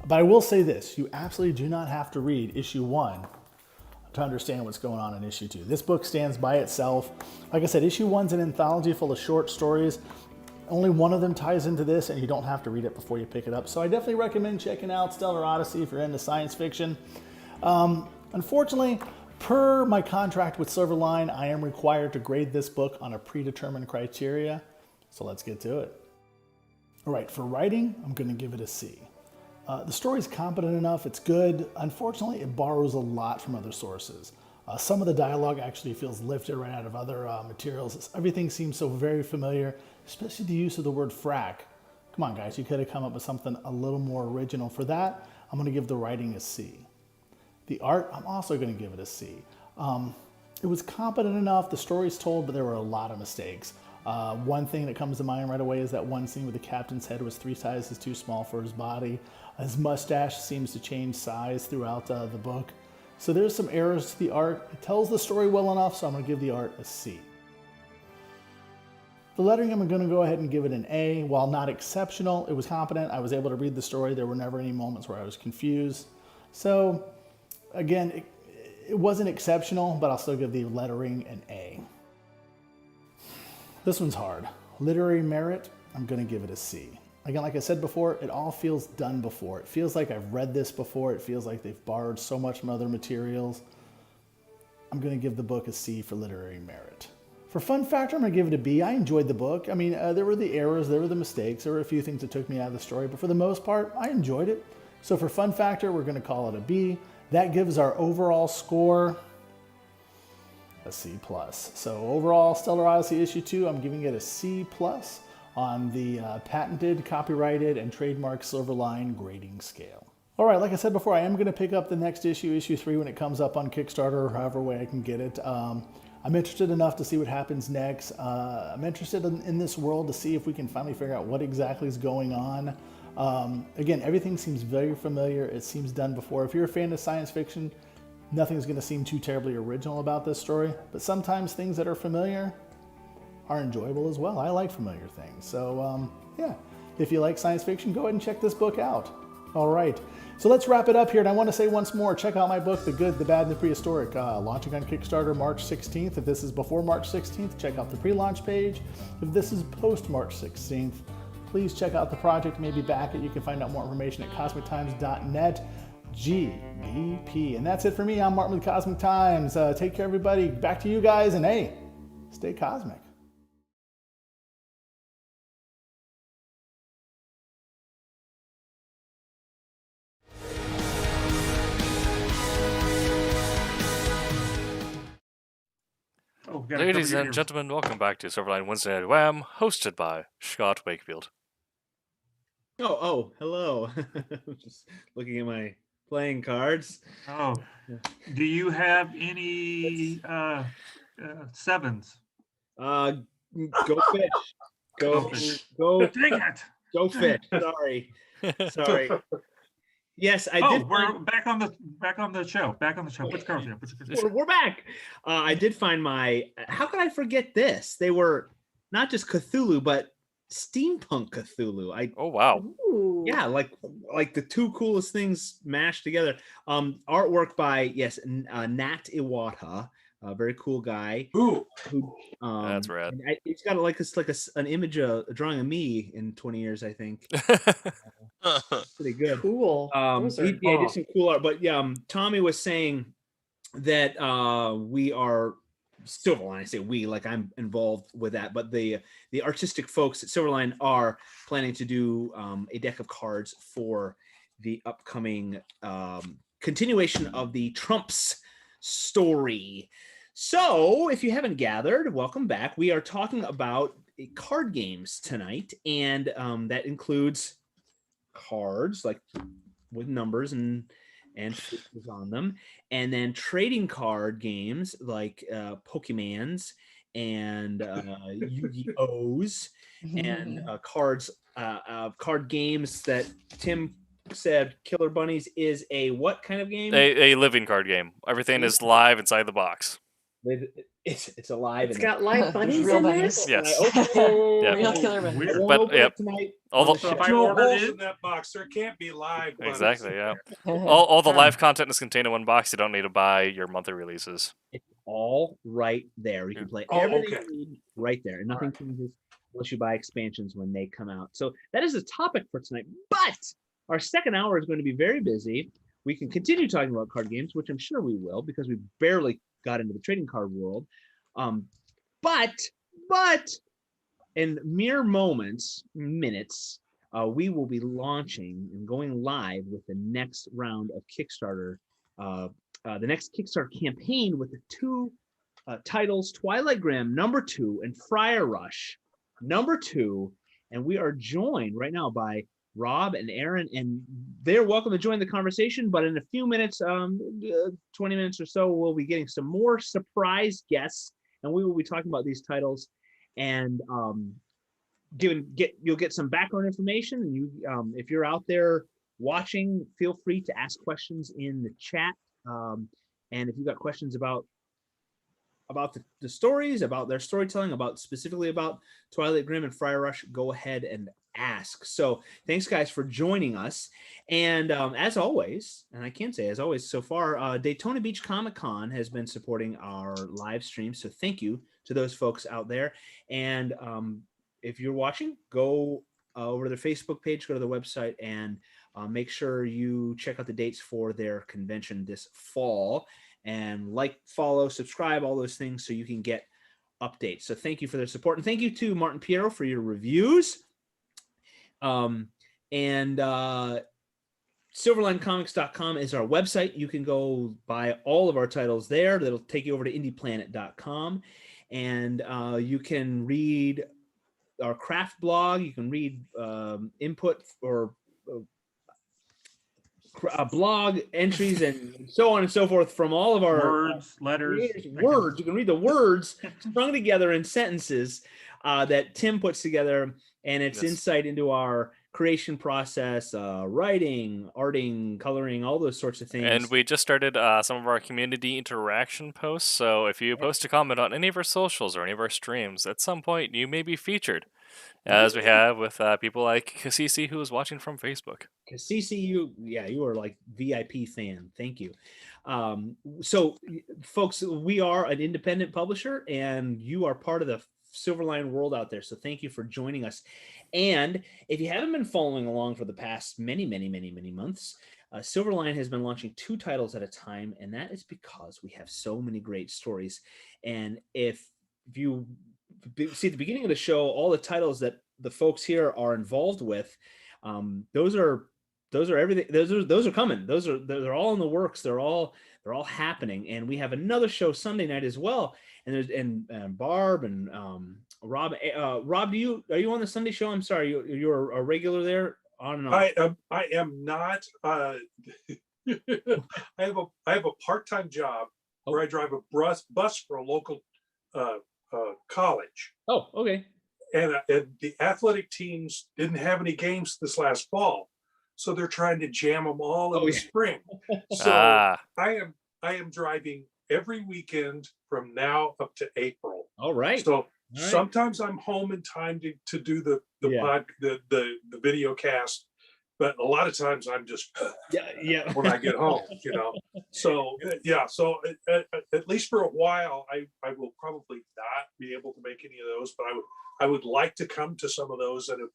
But I will say this, you absolutely do not have to read issue 1 to understand what's going on in issue 2. This book stands by itself. Like I said, issue 1's an anthology full of short stories. Only one of them ties into this, and you don't have to read it before you pick it up. So I definitely recommend checking out Stellar Odyssey if you're into science fiction. Unfortunately, per my contract with Silverline, I am required to grade this book on a predetermined criteria. So let's get to it. All right, for writing, I'm going to give it a C. The story's competent enough, it's good. Unfortunately, it borrows a lot from other sources. Some of the dialogue actually feels lifted right out of other materials. Everything seems so very familiar, especially the use of the word frack. Come on, guys, you could have come up with something a little more original. For that, I'm going to give the writing a C. The art, I'm also going to give it a C. It was competent enough, the story's told, but there were a lot of mistakes. One thing that comes to mind right away is that one scene where the captain's head was 3 sizes too small for his body. His mustache seems to change size throughout the book. So there's some errors to the art. It tells the story well enough, so I'm going to give the art a C. The lettering, I'm going to go ahead and give it an A. While not exceptional, it was competent. I was able to read the story. There were never any moments where I was confused. So, again, it wasn't exceptional, but I'll still give the lettering an A. This one's hard. Literary merit, I'm going to give it a C. Again, like I said before, it all feels done before. It feels like I've read this before. It feels like they've borrowed so much from other materials. I'm going to give the book a C for literary merit. For fun factor, I'm going to give it a B. I enjoyed the book. I mean, there were the errors, there were the mistakes, there were a few things that took me out of the story, but for the most part, I enjoyed it. So for fun factor, we're going to call it a B. That gives our overall score a C+. So overall, Stellar Odyssey issue 2, I'm giving it a C+ on the patented, copyrighted, and trademarked Silverline grading scale. All right, like I said before, I am going to pick up the next issue, issue 3, when it comes up on Kickstarter or however way I can get it. I'm interested enough to see what happens next. I'm interested in this world to see if we can finally figure out what exactly is going on. Again, everything seems very familiar. It seems done before. If you're a fan of science fiction, nothing's going to seem too terribly original about this story. But sometimes things that are familiar are enjoyable as well. I like familiar things. So yeah, if you like science fiction, go ahead and check this book out. All right, so let's wrap it up here. And I want to say once more, check out my book, The Good, the Bad, and the Prehistoric, launching on Kickstarter March 16th. If this is before March 16th, check out the pre-launch page. If this is post March 16th, please check out the project, maybe back it. You can find out more information at cosmictimes.net. GBP. And that's it for me. I'm Martin with Cosmic Times. Take care, everybody. Back to you guys, and hey, stay cosmic. Oh, we gotta Ladies cover and your- gentlemen, welcome back to Silverline Wednesday at WHAM, hosted by Scott Wakefield. Oh, hello. Just looking at my playing cards. Oh, do you have any sevens? Go fish. Go Go fish. go Dang it! go fish. Sorry. Yes, I Oh, did. we're back on the show. Back on the show. Put your cards here. Put your cards here. We're back. I did find my. How could I forget this? They were not just Cthulhu, but steampunk Cthulhu. Oh, wow. Ooh. Yeah, like the two coolest things mashed together. Artwork by Nat Iwata, a very cool guy. Ooh. Who, That's rad. and it's got an image, a drawing of me in 20 years, I think. Pretty good. Cool. Those are He did some cool art, but Tommy was saying that we are Silverline. I say we, like I'm involved with that, but the artistic folks at Silverline are planning to do a deck of cards for the upcoming continuation of the Trumps story. So, if you haven't gathered, welcome back. We are talking about card games tonight, and that includes cards like with numbers and faces on them, and then trading card games like Pokemans and Yu-Gi-Ohs and card games that Tim said Killer Bunnies is a what kind of game? A living card game. Everything is live inside the box. It's alive. It's got live bunnies real in bunnies. there? Yes. Oh, Yeah. Real killer bunnies. Weird. Won't But, open yeah. it tonight. All the, So if I No ordered holes it, in that box. There can't be live. bunnies. exactly, yeah. All the live content is contained in one box. You don't need to buy your monthly releases. It's all right there. You can play Oh, everything okay. you need right there, and nothing changes unless you buy expansions when they come out. So that is the topic for tonight. But our second hour is going to be very busy. We can continue talking about card games, which I'm sure we will, because we barely got into the trading card world. But in mere minutes, we will be launching and going live with the next round of Kickstarter, the next Kickstarter campaign with the two titles, Twilight Graham #2 and Friar Rush #2. And we are joined right now by Rob and Aaron, and they're welcome to join the conversation. But in a few minutes, 20 minutes or so, we'll be getting some more surprise guests, and we will be talking about these titles. And you'll get some background information. And you, if you're out there watching, feel free to ask questions in the chat. And if you've got questions about the stories, about their storytelling, specifically about Twilight Grimm and Friar Rush, go ahead and ask. So thanks, guys, for joining us. And as always, and I can say as always so far, Daytona Beach Comic Con has been supporting our live stream. So thank you to those folks out there. And if you're watching, go over to their Facebook page, go to the website, and make sure you check out the dates for their convention this fall. And like, follow, subscribe, all those things so you can get updates. So thank you for their support. And thank you to Martin Piero for your reviews. Silverlinecomics.com is our website. You can go buy all of our titles there. That'll take you over to indieplanet.com. And you can read our craft blog. You can read input or blog entries and so on and so forth from all of our Words, letters. Words. You can read the words strung together in sentences that Tim puts together, and it's insight into our creation process, writing, arting, coloring, all those sorts of things. And we just started some of our community interaction posts. So if you post a comment on any of our socials or any of our streams, at some point you may be featured, as we have with people like Cassisi, who is watching from Facebook. Cassisi, you are like VIP fan. Thank you. So, folks, we are an independent publisher, and you are part of the Silverline world out there. So thank you for joining us. And if you haven't been following along for the past many months, Silverline has been launching 2 titles at a time, and that is because we have so many great stories. And if you see at the beginning of the show, all the titles that the folks here are involved with, those are everything. Those are coming. They're all in the works. They're all happening. And we have another show Sunday night as well. And there's Barb and Rob. Rob, are you on the Sunday show? I'm sorry, you're a regular there on and off. I am not. I have a part-time job where I drive a bus for a local college. Oh, okay. And the athletic teams didn't have any games this last fall, so they're trying to jam them all in the spring. So I am driving every weekend from now up to April. All right. So sometimes I'm home in time to do the video cast, but a lot of times I'm just when I get home, So so at least for a while, I will probably not be able to make any of those, but I would like to come to some of those. And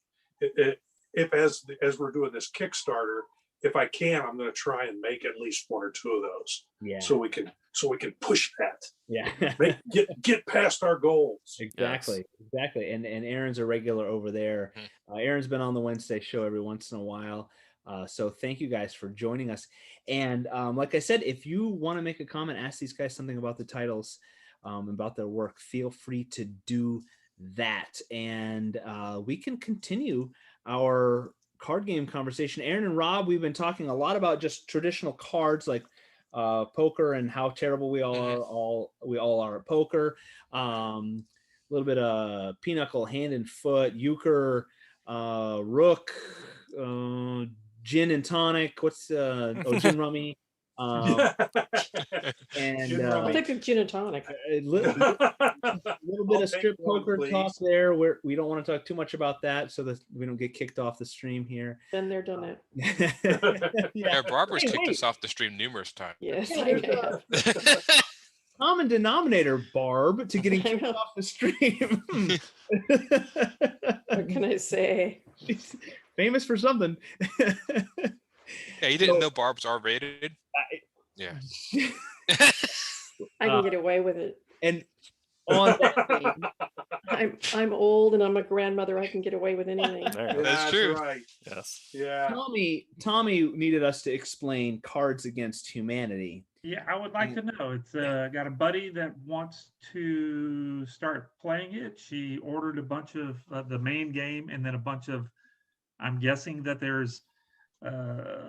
if as we're doing this Kickstarter, if I can, I'm going to try and make at least 1 or 2 of those. Yeah. So we can push that. Yeah. get past our goals. Exactly. Yes. Exactly. And Aaron's a regular over there. Aaron's been on the Wednesday show every once in a while. So thank you guys for joining us. And like I said, if you want to make a comment, ask these guys something about the titles, about their work, feel free to do that. And we can continue our card game conversation. Aaron and Rob, we've been talking a lot about just traditional cards like poker and how terrible we all are at poker. A little bit of pinochle, hand and foot, euchre, rook, gin and tonic. What's gin rummy? And I'll take a gin and tonic. A little bit of strip poker talk there. We don't want to talk too much about that so that we don't get kicked off the stream here. Been there, done that. Yeah, Barbara's kicked us off the stream numerous times. Yes, I have. Common denominator, Barb, to getting kicked off the stream. What can I say? She's famous for something. Yeah, you didn't know Barb's R-rated? Yeah. I can get away with it. And on that I'm old and I'm a grandmother. I can get away with anything. That's true. Right. Yes. Yeah. Tommy needed us to explain Cards Against Humanity. Yeah, I would like to know. It's got a buddy that wants to start playing it. She ordered a bunch of the main game and then a bunch of, I'm guessing that there's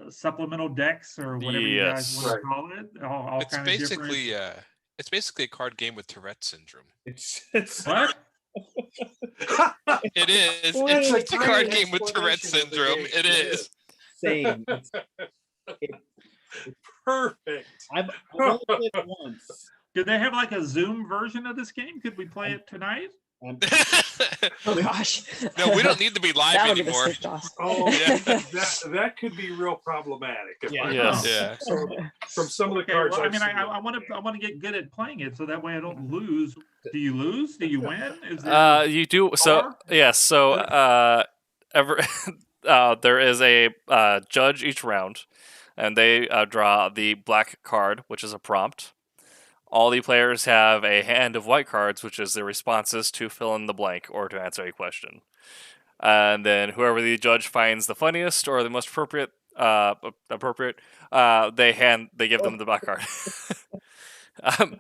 supplemental decks or whatever you guys want to call it. All it's kind basically of different... it's basically a card game with Tourette syndrome. It's what? It is. It's a card game with Tourette syndrome. It is. Same. It's perfect. I've only played it once. Did they have like a Zoom version of this game? Could we play it tonight? Oh gosh. No, we don't need to be live anymore. Oh, yeah. that could be real problematic. Yeah. From some of the cards. Well, I want to get good at playing it so that way I don't lose. Do you lose? Do you win? Is you do. So yes. So there is a judge each round, and they draw the black card, which is a prompt. All the players have a hand of white cards, which is their responses to fill in the blank or to answer a question. And then whoever the judge finds the funniest or the most appropriate, they give them the black card.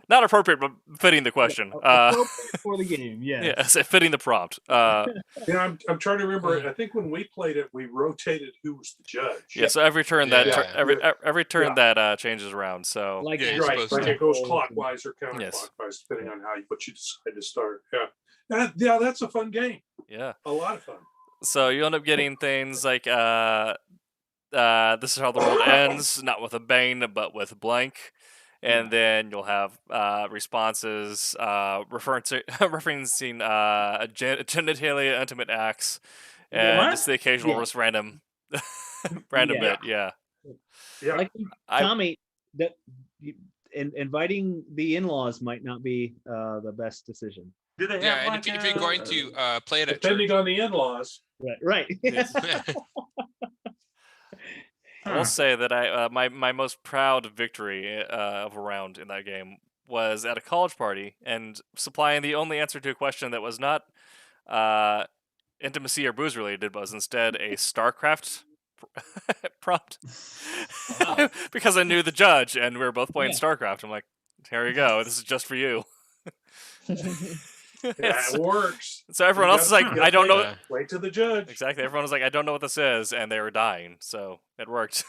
Not appropriate, but fitting the question. Appropriate for the game, yeah, fitting the prompt. Yeah, I'm trying to remember. I think when we played it, we rotated who was the judge. Yeah, so every turn every turn that changes around. So right, it goes clockwise or counterclockwise, depending on what you decide to start. Yeah, that's a fun game. Yeah, a lot of fun. So you end up getting things like this is how the world ends, not with a bang, but with blank. And then you'll have responses referencing genitalia intimate acts and just the occasional just random bit. Yeah. Like Tommy, that inviting the in-laws might not be the best decision. Do they have and if you're going to play it at depending church, on the in-laws, right? Yes. I will say that my most proud victory of a round in that game was at a college party and supplying the only answer to a question that was not intimacy or booze related, but was instead a StarCraft prompt. Wow. Because I knew the judge and we were both playing StarCraft. I'm like, here you go. This is just for you. That works. So everyone else is like, I don't know. Wait to the judge. Exactly. Everyone was like, I don't know what this is, and they were dying. So it worked.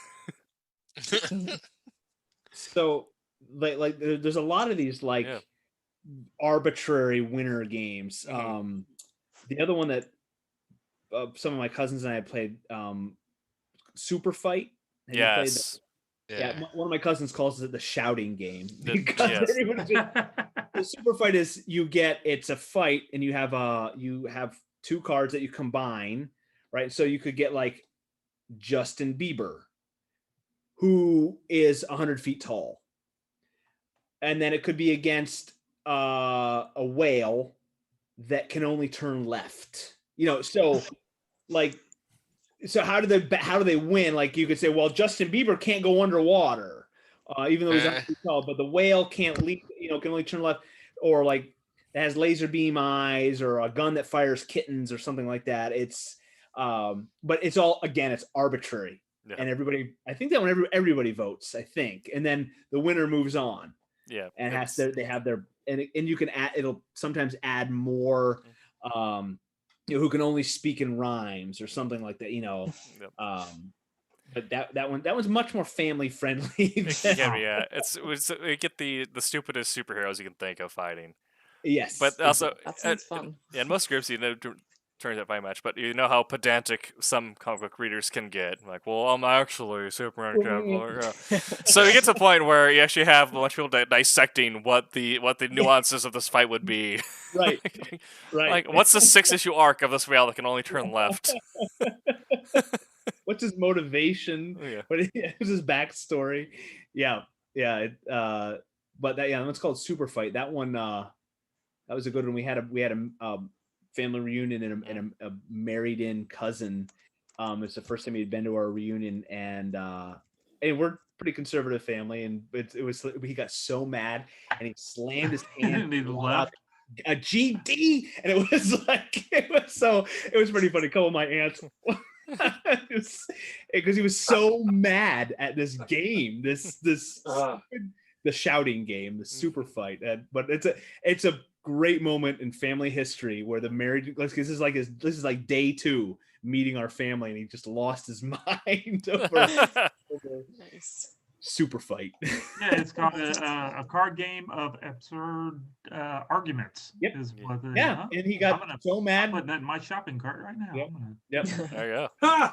So, like, there's a lot of these arbitrary winner games. The other one that some of my cousins and I played, Super Fight. Yes. One of my cousins calls it the shouting game. The Super Fight is it's a fight and you have two cards that you combine, right? So you could get like Justin Bieber, who is 100 feet tall. And then it could be against a whale that can only turn left. So how do they win? Like you could say, well, Justin Bieber can't go underwater, even though he's not too tall, but the whale can't leap, can only turn left, or like it has laser beam eyes or a gun that fires kittens or something like that. It's but it's all, again, it's arbitrary. Yeah. And I think that when everybody votes, I think, and then the winner moves on. Yeah. And they have their, and you can add, it'll sometimes add more, who can only speak in rhymes or something like that, Yep. But that one's much more family friendly. Yeah, we get the stupidest superheroes you can think of fighting. Yes, but also that sounds fun. In most groups, turns out by much, but you know how pedantic some comic book readers can get. Like, well, I'm actually Superman. So you get to the point where you actually have a bunch of people dissecting what the nuances of this fight would be. Right, right. Like, what's the 6-issue arc of this whale that can only turn left? What's his motivation? What is his backstory? Yeah. But that one's called Super Fight. That one, that was a good one. We had a family reunion and a married-in cousin. It's the first time he'd been to our reunion, and we're a pretty conservative family, and he got so mad and he slammed his hand and he left a GD, and it was pretty funny. A couple of my aunts. Because he was so mad at this game, the shouting game, the Super Fight. But it's a great moment in family history where the married, this is like day 2 meeting our family, and he just lost his mind over Nice. Super Fight. Yeah, it's called a card game of absurd arguments. Yep. And he got so mad. I'm putting that in my shopping cart right now. Yep. There you go.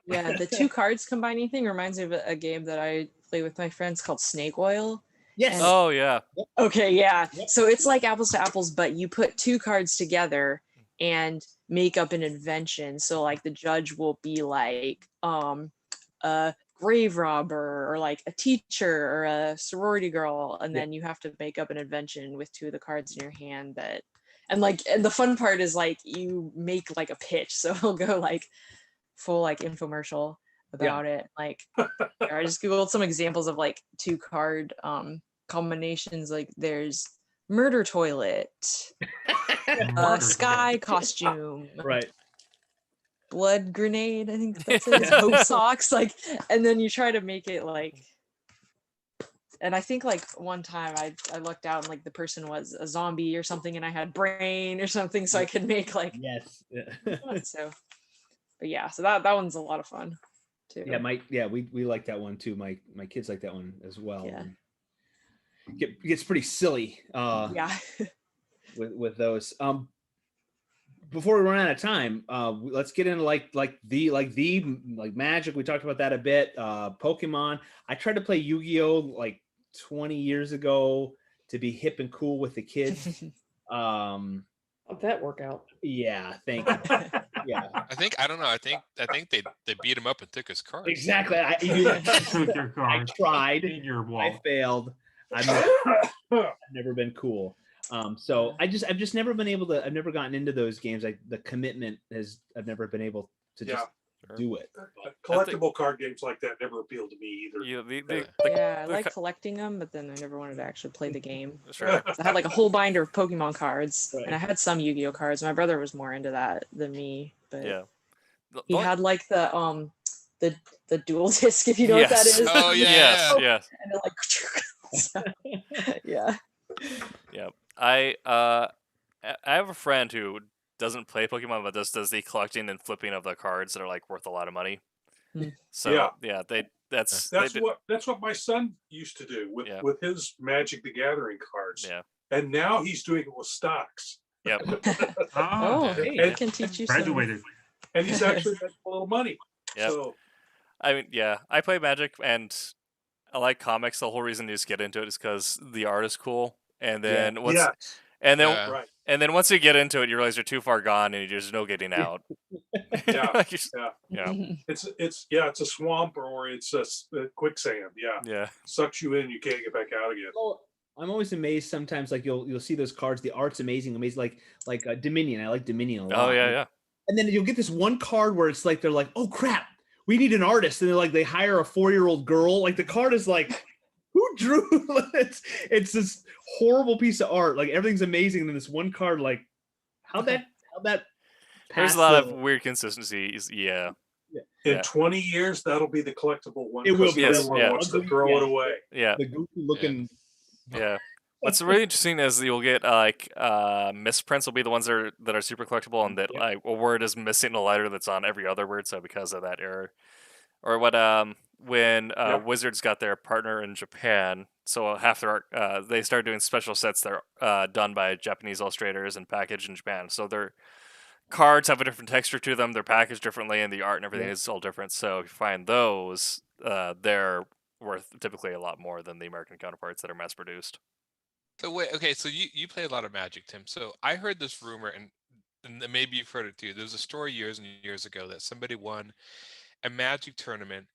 Yeah, the 2 cards combining thing reminds me of a game that I play with my friends called Snake Oil. Yes. Oh yeah. Okay, yeah. Yep. So it's like apples to apples, but you put 2 cards together and make up an invention. So like the judge will be like a grave robber or like a teacher or a sorority girl, and then you have to make up an invention with 2 of the cards in your hand And the fun part is like you make like a pitch, so he'll go like full like infomercial about it. Like I just googled some examples of like 2-card combinations. Like there's murder toilet, sky costume, right, blood grenade, I think that's it. Hope socks, like, and then you try to make it like, and I think like one time I looked out and like the person was a zombie or something, and I had brain or something, so I could make like so. But yeah, so that one's a lot of fun too. We like that one too. My kids like that one as well. Yeah. It gets pretty silly. Yeah. with those. Before we run out of time, let's get into like Magic. We talked about that a bit. Pokemon. I tried to play Yu-Gi-Oh like 20 years ago to be hip and cool with the kids. How'd that work out? Yeah, thank you. Yeah. I think they beat him up and took his cards. Exactly. I tried. I failed. I've never been cool. So I've just never been able to. I've never gotten into those games. Like the commitment I've never been able to just do it. Collectible card games like that never appealed to me either. I like collecting them, but then I never wanted to actually play the game. Sure. I had like a whole binder of Pokemon cards, and I had some Yu-Gi-Oh cards. My brother was more into that than me, but he had like the dual disc, if you know what that is. Oh yeah, yes. And like, yeah. I have a friend who doesn't play Pokemon, but does the collecting and flipping of the cards that are like worth a lot of money. So that's what my son used to do with his Magic the Gathering cards. Yeah, and now he's doing it with stocks. Yep. Hey, I can teach you. Graduated, and he's actually making a little money. Yep. So, I mean, I play Magic and I like comics. The whole reason you just get into it is because the art is cool. And then and then once you get into it, you realize you're too far gone and there's no getting out. It's a swamp or it's a quicksand. Yeah. Sucks you in, you can't get back out again. Well, I'm always amazed sometimes. Like you'll see those cards. The art's amazing. Like Dominion. I like Dominion a lot. Oh yeah. And then you'll get this one card where it's like they're like, oh crap, we need an artist, and they're like they hire a 4-year-old girl. Like the card is like. Who drew it's this horrible piece of art. Like everything's amazing, and then this one card, like how'd that there's a lot of weird consistencies. In 20 years, that'll be the collectible one. It will be. Wants to throw it away. Yeah. The goofy looking. Yeah. What's really interesting is you'll get like misprints will be the ones that are super collectible, and that like a word is missing a letter that's on every other word. So because of that error, or what when Wizards got their partner in Japan, so half their art, they started doing special sets that are done by Japanese illustrators and packaged in Japan. So their cards have a different texture to them, they're packaged differently, and the art and everything is all different. So if you find those, they're worth typically a lot more than the American counterparts that are mass produced. So wait, okay, so you play a lot of Magic, Tim. So I heard this rumor, and maybe you've heard it too. There was a story years and years ago that somebody won a Magic tournament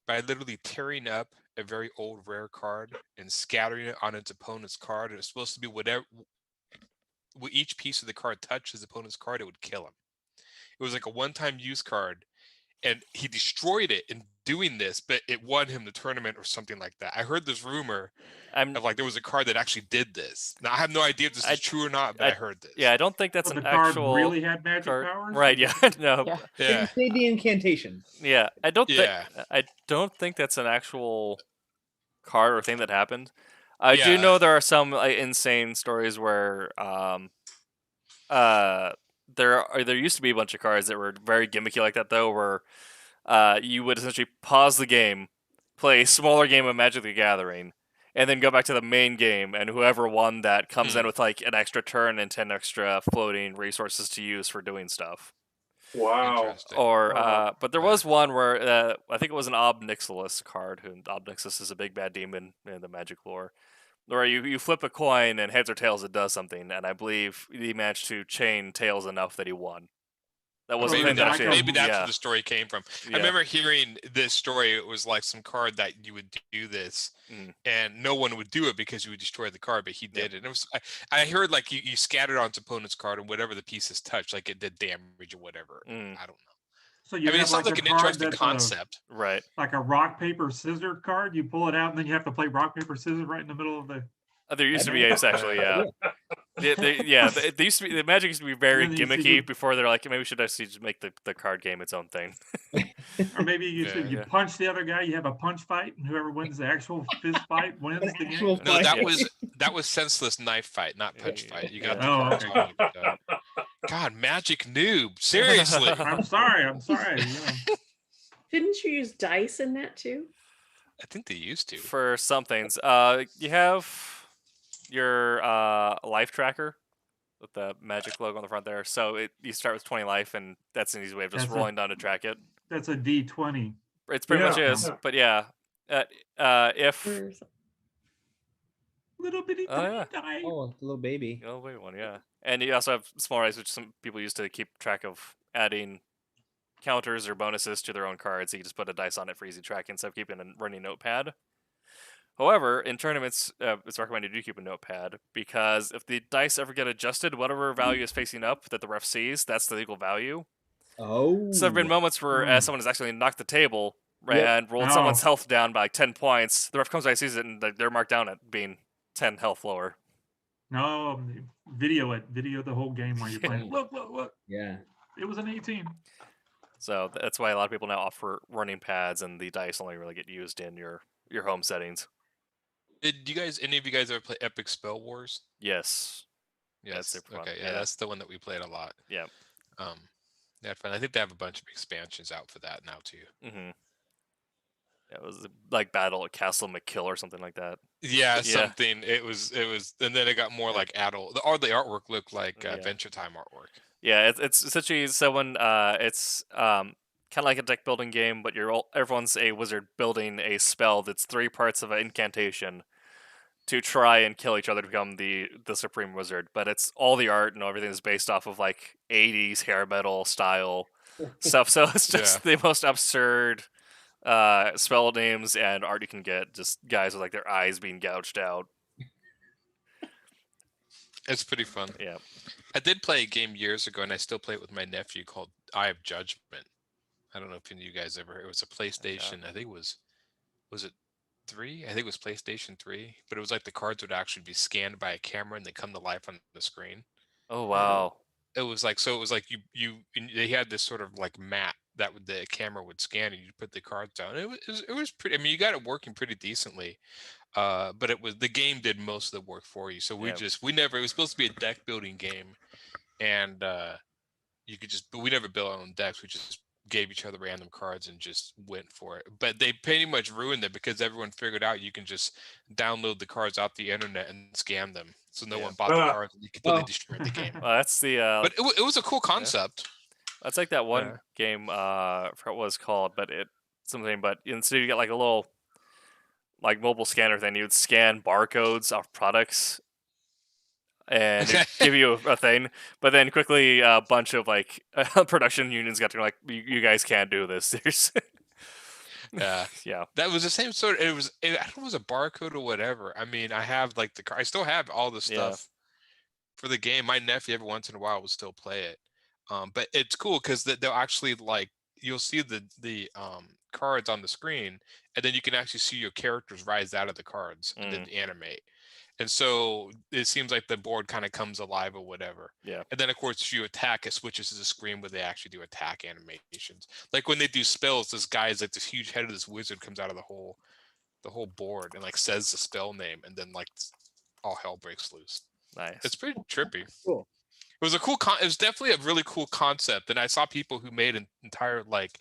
by literally tearing up a very old rare card and scattering it on its opponent's card, and it's supposed to be whatever each piece of the card touched his opponent's card, it would kill him. It was like a one-time use card, and he destroyed it in doing this, but it won him the tournament or something like that. I heard this rumor of like there was a card that actually did this. Now I have no idea if this is true or not, but I heard this. Yeah, I don't think that's the an card actual really had magic powers. Right? Yeah, no. Yeah. Say the incantation. Yeah, I don't think that's an actual card or thing that happened. I do know there are some insane stories where there used to be a bunch of cards that were very gimmicky like that though, where you would essentially pause the game, play a smaller game of Magic the Gathering, and then go back to the main game, and whoever won that comes in with like an extra turn and 10 extra floating resources to use for doing stuff. Wow. Or but there was one where I think it was an Ob Nixilis card, who Ob Nixilis is a big bad demon in the Magic lore, where you flip a coin and heads or tails it does something, and I believe he managed to chain tails enough that he won. That was Maybe the thing that actually. Maybe that's yeah. where the story came from. Yeah. I remember hearing this story. It was like some card that you would do this, and no one would do it because you would destroy the card, but he did it. And it was I heard like you scattered onto opponent's card, and whatever the pieces touched, like it did damage or whatever. I don't know. So you it sounds a like an card interesting that's concept. Right. like a rock, paper, scissors card. You pull it out, and then you have to play rock, paper, scissors right in the middle of the. There used to be Ace, actually, yeah. They used to be, the Magic used to be very And then you see gimmicky the- before they're like, maybe we should actually just make the card game its own thing. Or maybe you Yeah. punch the other guy. You have a punch fight, and whoever wins the actual fist fight wins the game. No, that was senseless knife fight, not punch fight. You got the Oh, cards okay. on. God, Magic noob. Seriously. I'm sorry. Didn't you use dice in that too? I think they used to. For some things. You have your life tracker with the Magic logo on the front there. So you start with 20 life, and that's an easy way of just rolling down to track it. That's a D20. It's pretty much is. But yeah, if little bitty yeah. die. Oh, little baby. Little baby one, yeah. And you also have small dice, which some people use to keep track of adding counters or bonuses to their own cards. So you just put a dice on it for easy tracking instead of keeping a running notepad. However, in tournaments, it's recommended you keep a notepad because if the dice ever get adjusted, whatever value is facing up that the ref sees, that's the legal value. Oh. So there have been moments where someone has actually knocked the table and rolled Oh. someone's health down by 10 points. The ref comes by, sees it, and they're marked down at being 10 health lower. No, video it. Video the whole game while you're playing. Look. Yeah. It was an 18. So that's why a lot of people now offer running pads, and the dice only really get used in your home settings. Did any of you guys ever play Epic Spell Wars? Yes. Yes. That's super fun. Okay, yeah, that's the one that we played a lot. Yeah. They had fun. I think they have a bunch of expansions out for that now too. Mm-hmm. It was like Battle at Castle McKill or something like that. Yeah, something. It was, and then it got more like adult. The artwork looked like Adventure Time artwork. Yeah, it's essentially someone. It's kind of like a deck building game, but everyone's a wizard building a spell that's 3 parts of an incantation to try and kill each other to become the supreme wizard. But it's all the art and everything is based off of like 80s hair metal style stuff. So it's just the most absurd spell names and art you can get. Just guys with like their eyes being gouged out. It's pretty fun. Yeah. I did play a game years ago, and I still play it with my nephew called Eye of Judgment. I don't know if any of you guys ever. It was a PlayStation. I think it was it 3? I think it was PlayStation 3. But it was like the cards would actually be scanned by a camera, and they come to life on the screen. Oh wow! It was like they had this sort of like mat that the camera would scan, and you put the cards down. It was pretty. I mean, you got it working pretty decently. But the game did most of the work for you. So we never. It was supposed to be a deck building game, and we never built our own decks. We just gave each other random cards and just went for it. But they pretty much ruined it because everyone figured out you can just download the cards off the internet and scan them. So no one bought the cards, and you completely destroyed the game. Well, that's the. But it was a cool concept. That's like that one game. I forgot what it was called, but But instead you get like a little, like mobile scanner thing. You would scan barcodes of products, and it'd give you a thing. But then quickly, a bunch of like production unions got to like, you guys can't do this. Yeah. That was the same sort. I don't know if it was a barcode or whatever. I mean, I have like I still have all the stuff for the game. My nephew every once in a while will still play it. But it's cool because they'll actually like you'll see the cards on the screen, and then you can actually see your characters rise out of the cards and then animate. And so it seems like the board kind of comes alive or whatever. Yeah. And then of course if you attack, it switches to the screen where they actually do attack animations. Like when they do spells, this guy is like this huge head of this wizard comes out of the whole board and like says the spell name, and then like all hell breaks loose. Nice. It's pretty trippy. Cool. It was it was definitely a really cool concept, and I saw people who made an entire like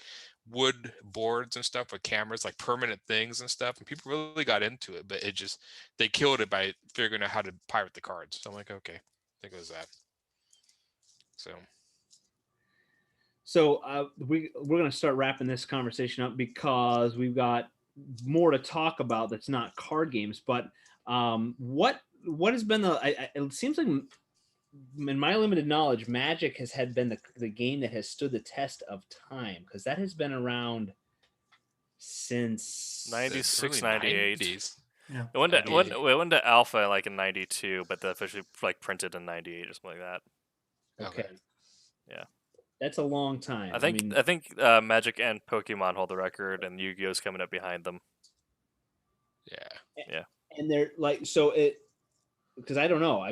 wood boards and stuff with cameras, like permanent things and stuff, and people really got into it. But they killed it by figuring out how to pirate the cards. So I'm like, okay, there goes that. So we're gonna start wrapping this conversation up because we've got more to talk about that's not card games. But what has been it seems like in my limited knowledge, Magic has been the game that has stood the test of time, because that has been around since 96, early 98. 90s. Yeah. It went to alpha like in 92, but the officially like printed in 98 or something like that. Okay. Yeah. That's a long time. I think Magic and Pokemon hold the record, and Yu-Gi-Oh's coming up behind them. Yeah. And they're like, because I don't know,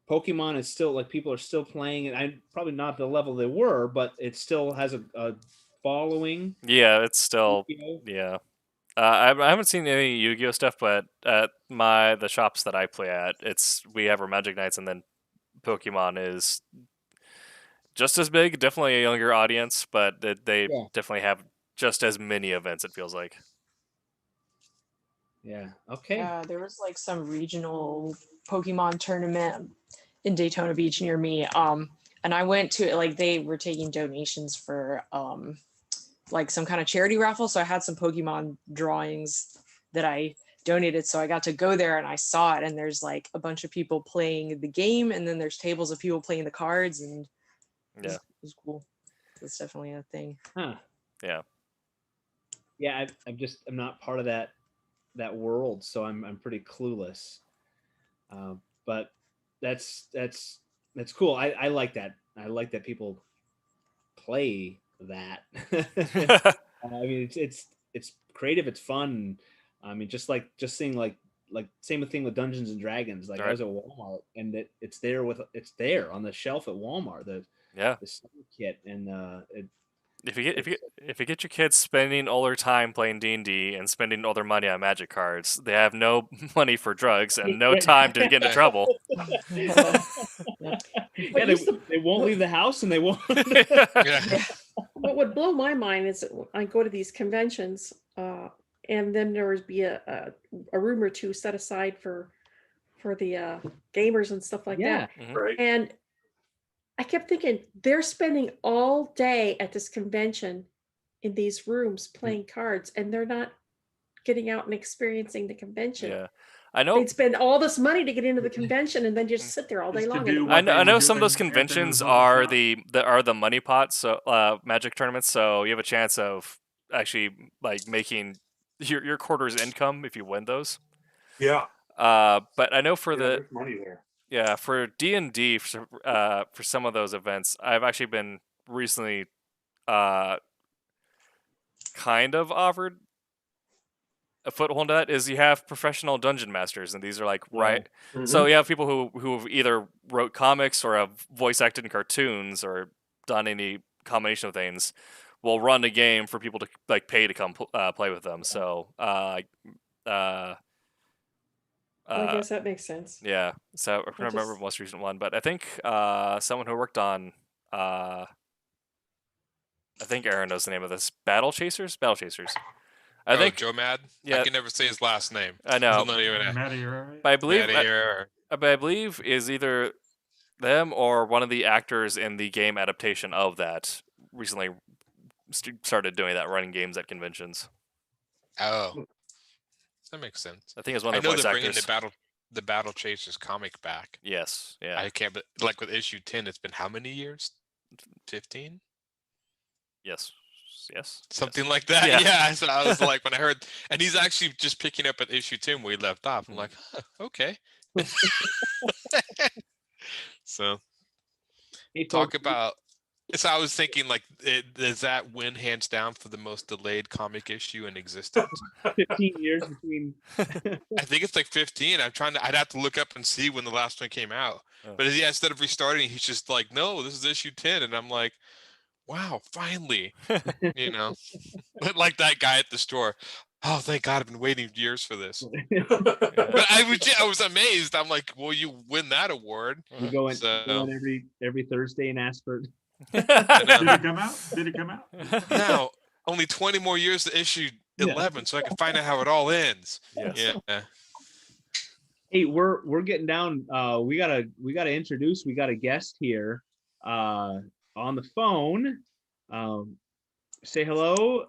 Pokemon is still like, people are still playing it. I'm probably not the level they were, but it still has a following. Yeah, it's still Yu-Gi-Oh. yeah. I haven't seen any Yu-Gi-Oh stuff, but at the shops that I play at, we have our Magic Nights, and then Pokemon is just as big. Definitely a younger audience, but they definitely have just as many events. It feels like. Yeah. Okay. There was like some regional Pokemon tournament in Daytona Beach near me. And I went to it, like they were taking donations for like some kind of charity raffle. So I had some Pokemon drawings that I donated. So I got to go there and I saw it, and there's like a bunch of people playing the game, and then there's tables of people playing the cards, and it was cool. That's definitely a thing. Huh. Yeah. Yeah, I'm not part of that world, so I'm pretty clueless. But that's cool. I like that. I like that people play that. I mean, it's creative. It's fun. I mean, just seeing like same thing with Dungeons and Dragons. Like, I was at Walmart, and it's there on the shelf at Walmart. The summer kit, and if you get your kids spending all their time playing D&D and spending all their money on Magic cards, they have no money for drugs and no time to get into trouble. They won't leave the house, and they won't. What would blow my mind is I go to these conventions, and then there would be a room or two set aside for the gamers and stuff like that. Mm-hmm. Right. And I kept thinking, they're spending all day at this convention in these rooms playing cards, and they're not getting out and experiencing the convention. Yeah, I know. They'd spend all this money to get into the convention and then just sit there all day long. I know some of those conventions are the money pots, so Magic tournaments. So you have a chance of actually like making your quarter's income if you win those. Yeah. But I know for there's money there. Yeah, for D&D, for some of those events, I've actually been recently kind of offered a foothold to that. Is you have professional dungeon masters, and these are like Mm-hmm. So you have people who have either wrote comics or have voice acted in cartoons or done any combination of things. Will run a game for people to like pay to come play with them. So I guess that makes sense. Yeah, so I can't remember the most recent one, but I think someone who worked on, I think Aaron knows the name of this, Battle Chasers. I think Joe Mad. Yeah, I can never say his last name. I know. But I believe is either them or one of the actors in the game adaptation of that recently started doing that, running games at conventions. Oh. That makes sense. I think it's one of the voice they're actors. bringing the Battle Chasers comic back. Yes, yeah. I can't, but like with issue 10, it's been how many years? 15? Yes. Something like that. Yeah. So I was like, when I heard, and he's actually just picking up at issue 10 where he left off. I'm like, okay. So talk about. So I was thinking, like, does that win hands down for the most delayed comic issue in existence? 15 years between. I think it's like 15. I'd have to look up and see when the last one came out. Oh. But yeah, instead of restarting, he's just like, no, this is issue 10. And I'm like, wow, finally. Like that guy at the store. Oh, thank God, I've been waiting years for this. But I was amazed. I'm like, well, you win that award. We go in every Thursday and ask for. Did it come out? Now, only 20 more years to issue 11, so I can find out how it all ends. Yes. Yeah. Hey, we're getting down. We gotta introduce. We got a guest here on the phone. Say hello.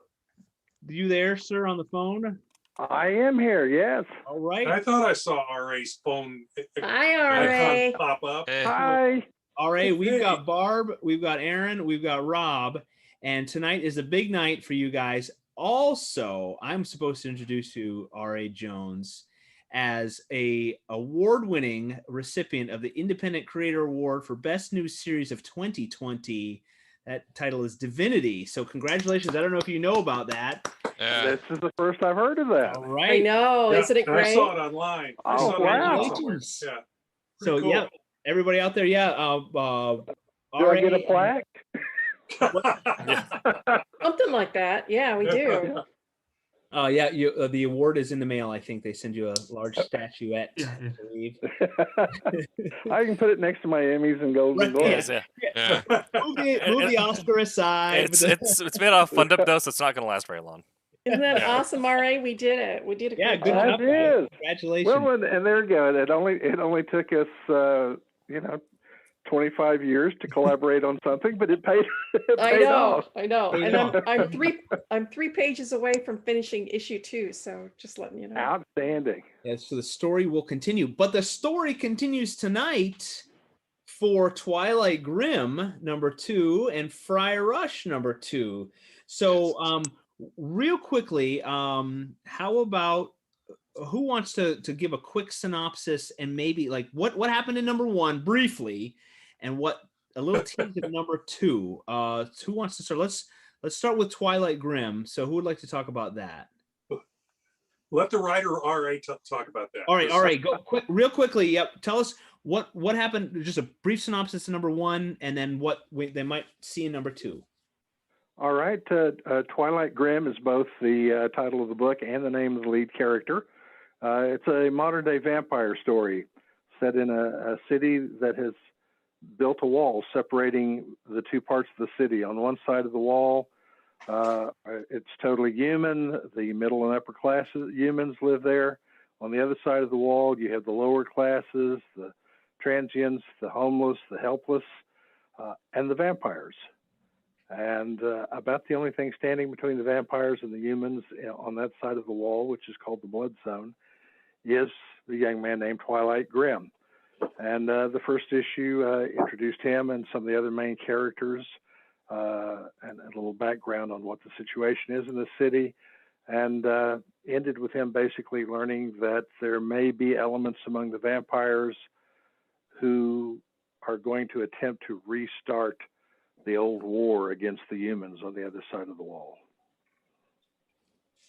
You there, sir, on the phone? I am here. Yes. All right. I thought I saw RA's phone Hi, RA. icon pop up. Hi. All right, we've got Barb, we've got Aaron, we've got Rob, and tonight is a big night for you guys. Also, I'm supposed to introduce you R.A. Jones as a award-winning recipient of the Independent Creator Award for Best New Series of 2020. That title is Divinity. So congratulations. I don't know if you know about that. This is the first I've heard of that. All right. I know. Isn't it great? I saw it online. Oh, wow. Congratulations. Yeah. So Cool. yeah, everybody out there, yeah. Do I get a plaque? Something like that. Yeah, we do. Yeah, you, the award is in the mail. I think they send you a large statuette. Yeah, yeah. I believe. I can put it next to my Emmys and Golden Globes. Yeah. Move the Oscar aside. It's made off fund up though, so it's not going to last very long. Isn't that Yeah. awesome, RA? We did it. We did a Yeah, great good job. job. That is. Congratulations. Well, and there you go. It only took us, 25 years to collaborate on something, but it paid. I know. Off. I know. Paid And off. I'm 3 pages away from finishing issue 2. So just letting you know. Outstanding. Yeah, so the story will continue, but the story continues tonight for Twilight Grimm #2 and Friar Rush #2. So, real quickly, how about who wants to give a quick synopsis and maybe like what happened in #1 briefly, and what a little tease of #2. Who wants to start? Let's start with Twilight Grimm. So, who would like to talk about that? Let the writer RA talk about that. All right, go real quickly. Yep, tell us what happened. Just a brief synopsis of #1, and then what they might see in #2. All right. Twilight Grimm is both the title of the book and the name of the lead character. It's a modern day vampire story set in a city that has built a wall separating the two parts of the city. On one side of the wall, it's totally human. The middle and upper classes humans live there. On the other side of the wall, you have the lower classes, the transients, the homeless, the helpless, and the vampires. And about the only thing standing between the vampires and the humans on that side of the wall, which is called the Blood Zone, is the young man named Twilight Graham. And the first issue introduced him and some of the other main characters, and a little background on what the situation is in the city, and ended with him basically learning that there may be elements among the vampires who are going to attempt to restart the old war against the humans on the other side of the wall.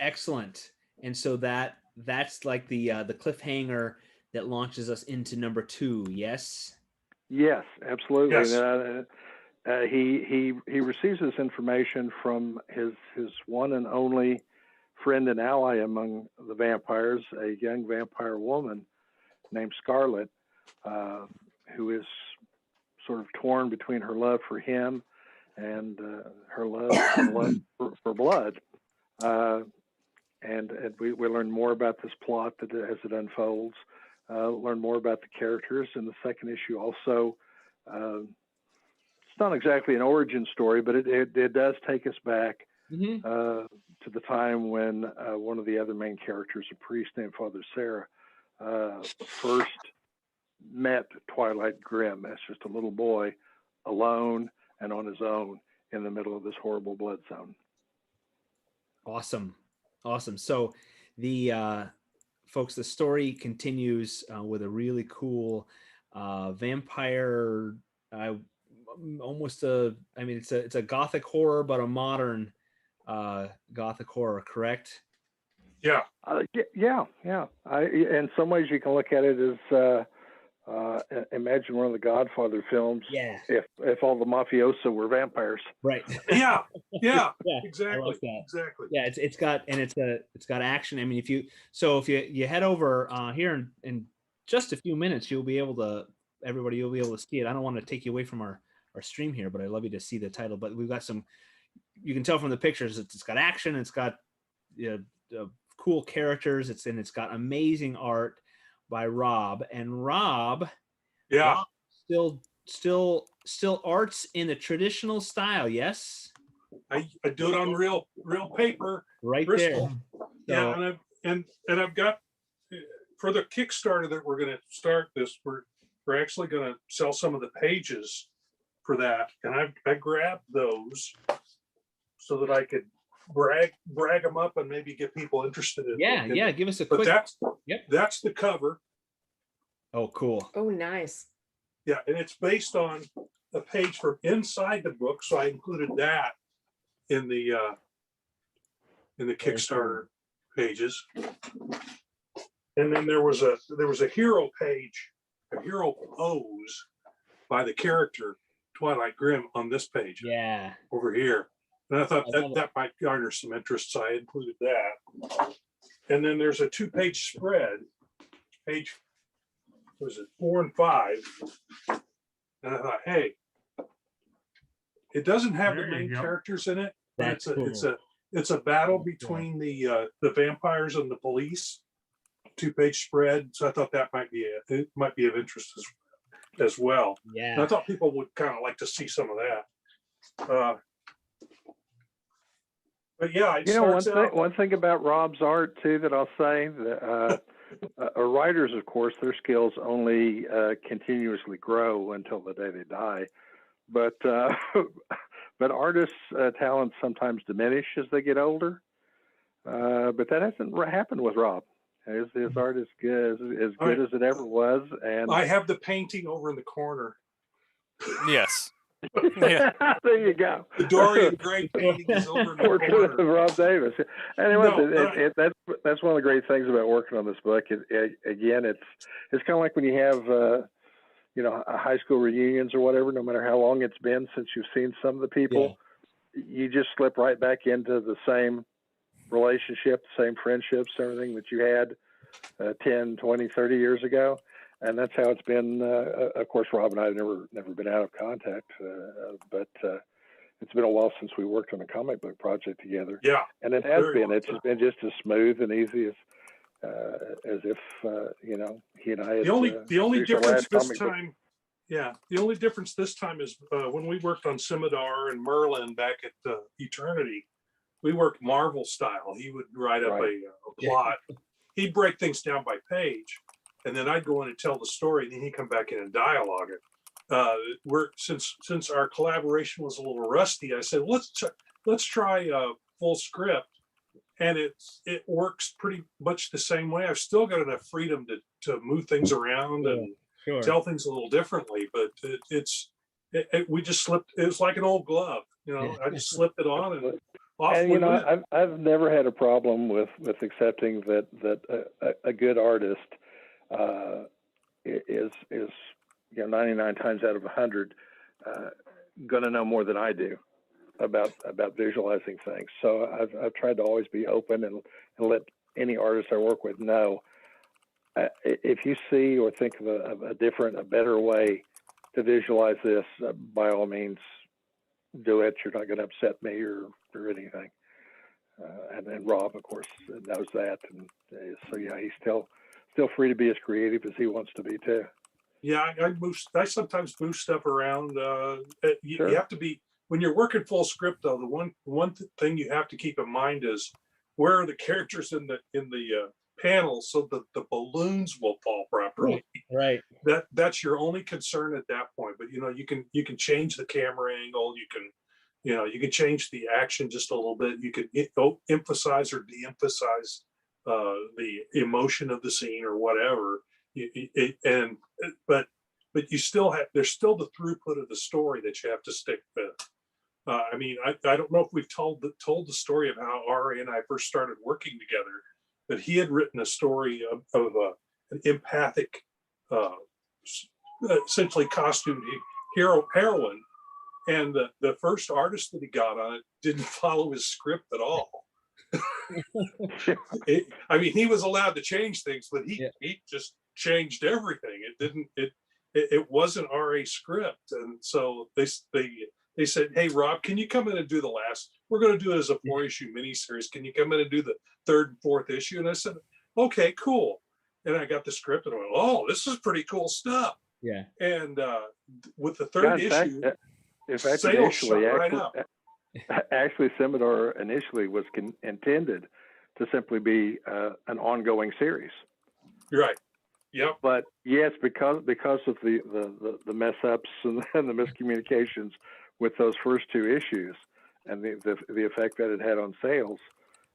Excellent. And so that's like the cliffhanger that launches us into #2. Yes. Yes, absolutely. Yes. He receives this information from his one and only friend and ally among the vampires, a young vampire woman named Scarlet, who is sort of torn between her love for him and her love for blood. And we learn more about this plot as it unfolds. Learn more about the characters in the second issue. Also, it's not exactly an origin story, but it does take us back to the time when one of the other main characters, a priest named Father Sarah, first met Twilight Grimm as just a little boy, alone and on his own in the middle of this horrible blood zone. Awesome. So the folks, the story continues with a really cool vampire. It's a gothic horror, but a modern gothic horror. Correct? Yeah. Yeah. In some ways, you can look at it as imagine one of the Godfather films. Yeah. If all the mafioso were vampires. Right. Yeah. Exactly. I like that. Exactly. Yeah, it's got action. I mean, if you head over here in just a few minutes, you'll be able to see it. I don't want to take you away from our stream here, but I'd love you to see the title. But we've got some. You can tell from the pictures, it's got action. It's got cool characters. It's got amazing art by Rob, and Rob still arts in a traditional style. Yes, I do it on real paper, right Bristol. there. So, Yeah, and I've got for the Kickstarter that we're going to start this. we're actually going to sell some of the pages for that, and I grabbed those so that I could brag them up and maybe get people interested in. Yeah. Give us a But quick. that's the cover. Oh, cool. Oh, nice. Yeah, and it's based on a page from inside the book, so I included that in the Kickstarter pages. And then there was a hero page, a hero pose by the character Twilight Grimm on this page. Yeah. Over here. And I thought that might garner some interest, so I included that. And then there's a 2-page spread, page, was it 4 and 5? And I thought, hey, it doesn't have the main characters in it, but it's a battle between the vampires and the police. 2-page spread, so I thought that might be of interest as well. Yeah, and I thought people would kind of like to see some of that. But yeah, one thing about Rob's art too that I'll say that writers, of course, their skills only continuously grow until the day they die, but artists' talents sometimes diminish as they get older. But that hasn't happened with Rob. His art is good as it ever was, and I have the painting over in the corner. Yes. Yeah. There you go. The Dorian Gray painting is over in the corner. Of Rob Davis. Anyway, that's one of the great things about working on this book. Again, it's kind of like when you have high school reunions or whatever. No matter how long it's been since you've seen some of the people, you just slip right back into the same relationship, same friendships, everything that you had 10, 20, 30 years ago. And that's how it's been. Of course, Rob and I have never been out of contact, but it's been a while since we worked on a comic book project together. Yeah, and it has been. It's been just as smooth and easy as if he and I had. The only difference this time, the only difference this time is when we worked on Scimitar and Merlin back at Eternity, we worked Marvel style. He would write up a plot. He'd break things down by page. And then I'd go in and tell the story, and then he'd come back in and dialogue it. Since our collaboration was a little rusty, I said let's try a full script, and it works pretty much the same way. I've still got enough freedom to move things around and tell things a little differently, but we just slipped. It was like an old glove, I just slipped it on and off. And I've never had a problem with accepting that a good artist is 99 times out of 100 going to know more than I do about visualizing things. So I've tried to always be open and let any artist I work with know if you see or think of a better way to visualize this, by all means do it. You're not going to upset me or anything. And Rob, of course, knows that, and so he's still free to be as creative as he wants to be too. Yeah, I sometimes move stuff around. You have to be, when you're working full script though, the one thing you have to keep in mind is where are the characters in the panels so that the balloons will fall properly. Right. That's your only concern at that point. But you can change the camera angle, you can change the action just a little bit. You can emphasize or de-emphasize the emotion of the scene or whatever, but you still have, there's still the throughput of the story that you have to stick with. I don't know if we've told the story of how Ari and I first started working together, but he had written a story of an empathic, essentially costumed heroine, and the first artist that he got on it didn't follow his script at all. He was allowed to change things, but he just changed everything. It wasn't RA script, and so they said, "Hey Rob, can you come in and do the last? We're going to do it as a 4-issue miniseries. Can you come in and do the 3rd and 4th issue?" And I said, "Okay, cool." And I got the script and I went, "Oh, this is pretty cool stuff." Yeah. And with the 3rd issue, in fact, sales shot right up. Actually, Scimitar initially was intended to simply be an ongoing series. Right. Yep. But yes, because of the mess ups and the miscommunications with those first two issues, and the effect that it had on sales,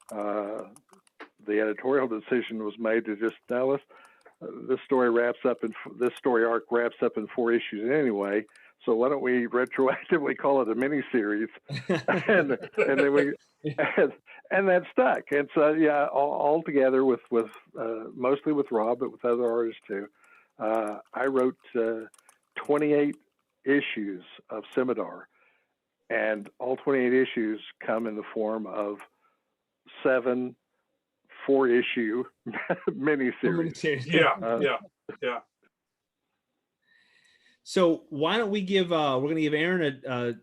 the editorial decision was made to just this story arc wraps up in 4 issues anyway. So why don't we retroactively call it a miniseries? and then we and that stuck. And so yeah, all together with mostly with Rob, but with other artists too. I wrote 28 issues of Scimitar, and all 28 issues come in the form of 7 4-issue miniseries. Yeah. So why don't we give we're going to give Aaron a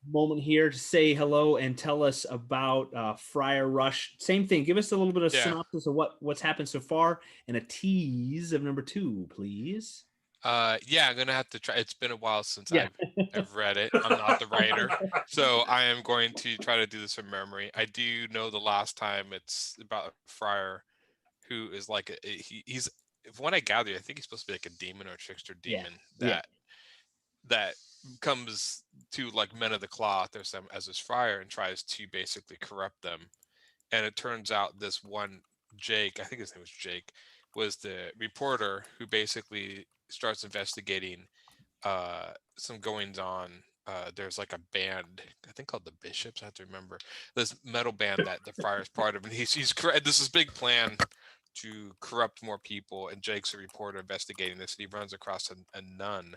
moment here to say hello and tell us about Friar Rush. Same thing. Give us a little bit of synopsis of what's happened so far and a tease of number 2, please. Yeah, I'm gonna have to try. It's been a while since I've read it. I'm not the writer, so I am going to try to do this from memory. I do know the last time it's about a friar who is like he's from what I gather, I think he's supposed to be like a demon or a trickster demon that comes to like men of the cloth or some as his friar and tries to basically corrupt them. And it turns out this one Jake, I think his name was Jake, was the reporter who basically starts investigating some goings on. There's like a band, I think called the Bishops. I have to remember this metal band that the friar's part of, and he's correct. This is big plan to corrupt more people. And Jake's a reporter investigating this, and he runs across a nun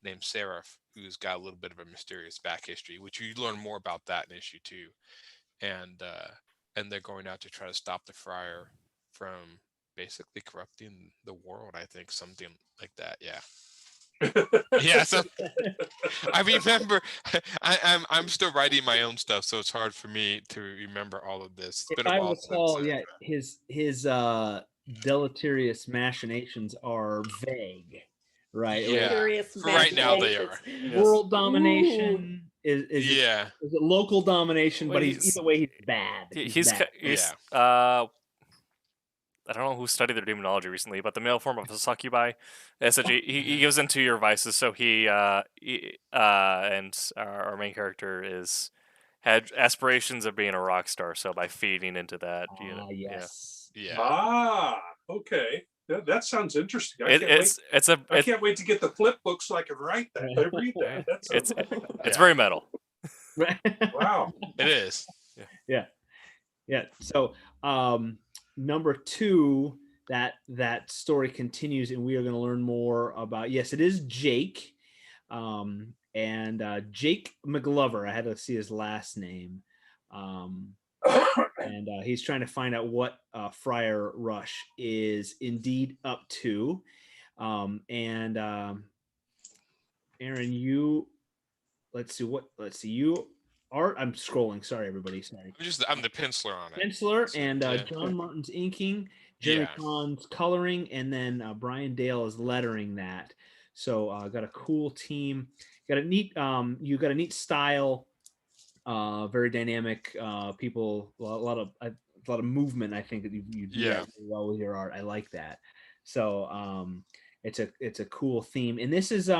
named Seraph, who's got a little bit of a mysterious back history, which you learn more about that in issue 2. And they're going out to try to stop the friar from basically corrupting the world. I think something like that. Yeah. Yeah. So I remember I'm still writing my own stuff, so it's hard for me to remember all of this. It's been a while since his deleterious machinations are vague, right? Yeah. For right now they are. World domination is it local domination, Well, but either way he's bad. He's I don't know who studied their demonology recently, but the male form of a succubi, essentially, he gives into your vices. So he and our main character had aspirations of being a rock star. So by feeding into that, okay, that sounds interesting. I can't wait to get the flip book so I can write that. I read that. It's very metal. Wow, it is. Yeah. So number 2, that story continues, and we are going to learn more about. Yes, it is Jake, and Jake McGlover. I had to see his last name, and he's trying to find out what Friar Rush is indeed up to. And Aaron, let's see. You art. I'm scrolling. Sorry, everybody. Sorry. I'm the penciler on it. Penciler and John Martin's inking, Jeremy Kahn's coloring, and then Brian Dale is lettering that. So got a cool team. Got a neat. You got a neat style. Very dynamic. People. A lot of movement. I think that you do that really well with your art. I like that. So it's a cool theme, and this is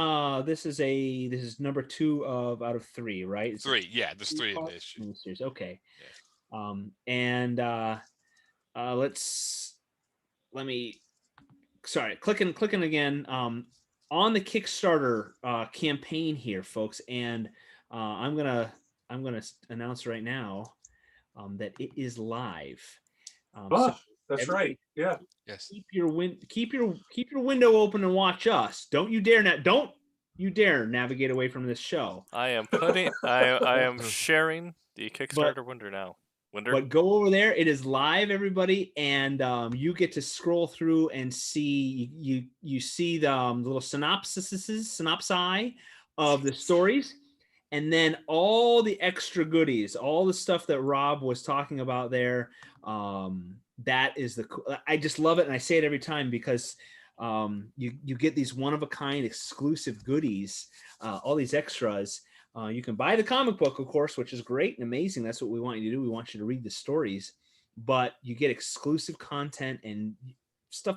number 2 out of 3, right? 3, yeah. There's 3 in this series. Okay. Clicking again on the Kickstarter campaign here, folks, and I'm gonna announce right now that it is live. That's right. Yeah. Yes. Keep your window open and watch us. Don't you dare navigate away from this show. I am sharing the Kickstarter window now. But go over there. It is live, everybody, and you get to scroll through and see you see the little synopsi of the stories, and then all the extra goodies, all the stuff that Rob was talking about there. That is I just love it, and I say it every time because you get these one-of-a-kind exclusive goodies, all these extras. You can buy the comic book, of course, which is great and amazing. That's what we want you to do. We want you to read the stories, but you get exclusive content and stuff,